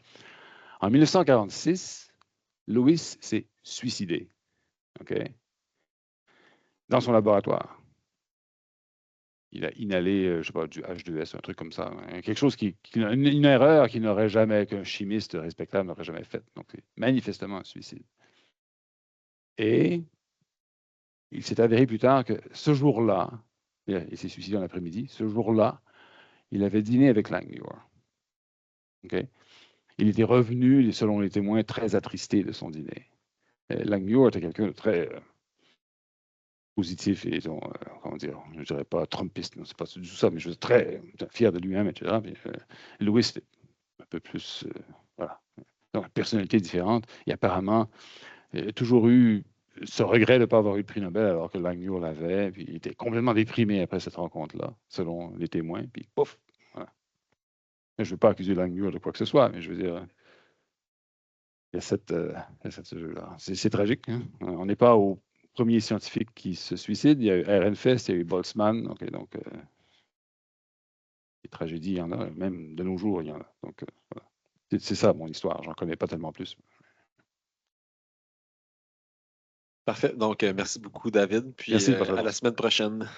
En 1946, Lewis s'est suicidé. Okay? Dans son laboratoire. Il a inhalé, je ne sais pas, du H2S, un truc comme ça. Hein. Quelque chose une erreur qu'un chimiste respectable n'aurait jamais faite. Donc, c'est manifestement un suicide. Et il s'est avéré plus tard que ce jour-là, il s'est suicidé en après-midi, ce jour-là, il avait dîné avec Langmuir. Okay? Il était revenu, selon les témoins, très attristé de son dîner. Langmuir était quelqu'un de très positif et, comment dire, je ne dirais pas trumpiste, non, c'est pas du tout ça, mais je suis très fier de lui-même, etc. Mais, Louis, c'était un peu plus, voilà. Donc, personnalité différente. Et apparemment, il a toujours eu ce regret de ne pas avoir eu le prix Nobel alors que Langmuir l'avait. Puis il était complètement déprimé après cette rencontre-là, selon les témoins. Puis pouf, voilà. Je ne veux pas accuser Langmuir de quoi que ce soit, mais je veux dire, il y a ce jeu-là. C'est tragique. Hein? On n'est pas au premier scientifique qui se suicide. Il y a eu Ehrenfest, il y a eu Boltzmann. Okay, donc, des tragédies, il y en a. Même de nos jours, il y en a. Donc, voilà. C'est ça mon histoire. J'en connais pas tellement plus.
Parfait. Donc, merci beaucoup, David. Puis,
Merci de votre
à la
attention.
semaine prochaine.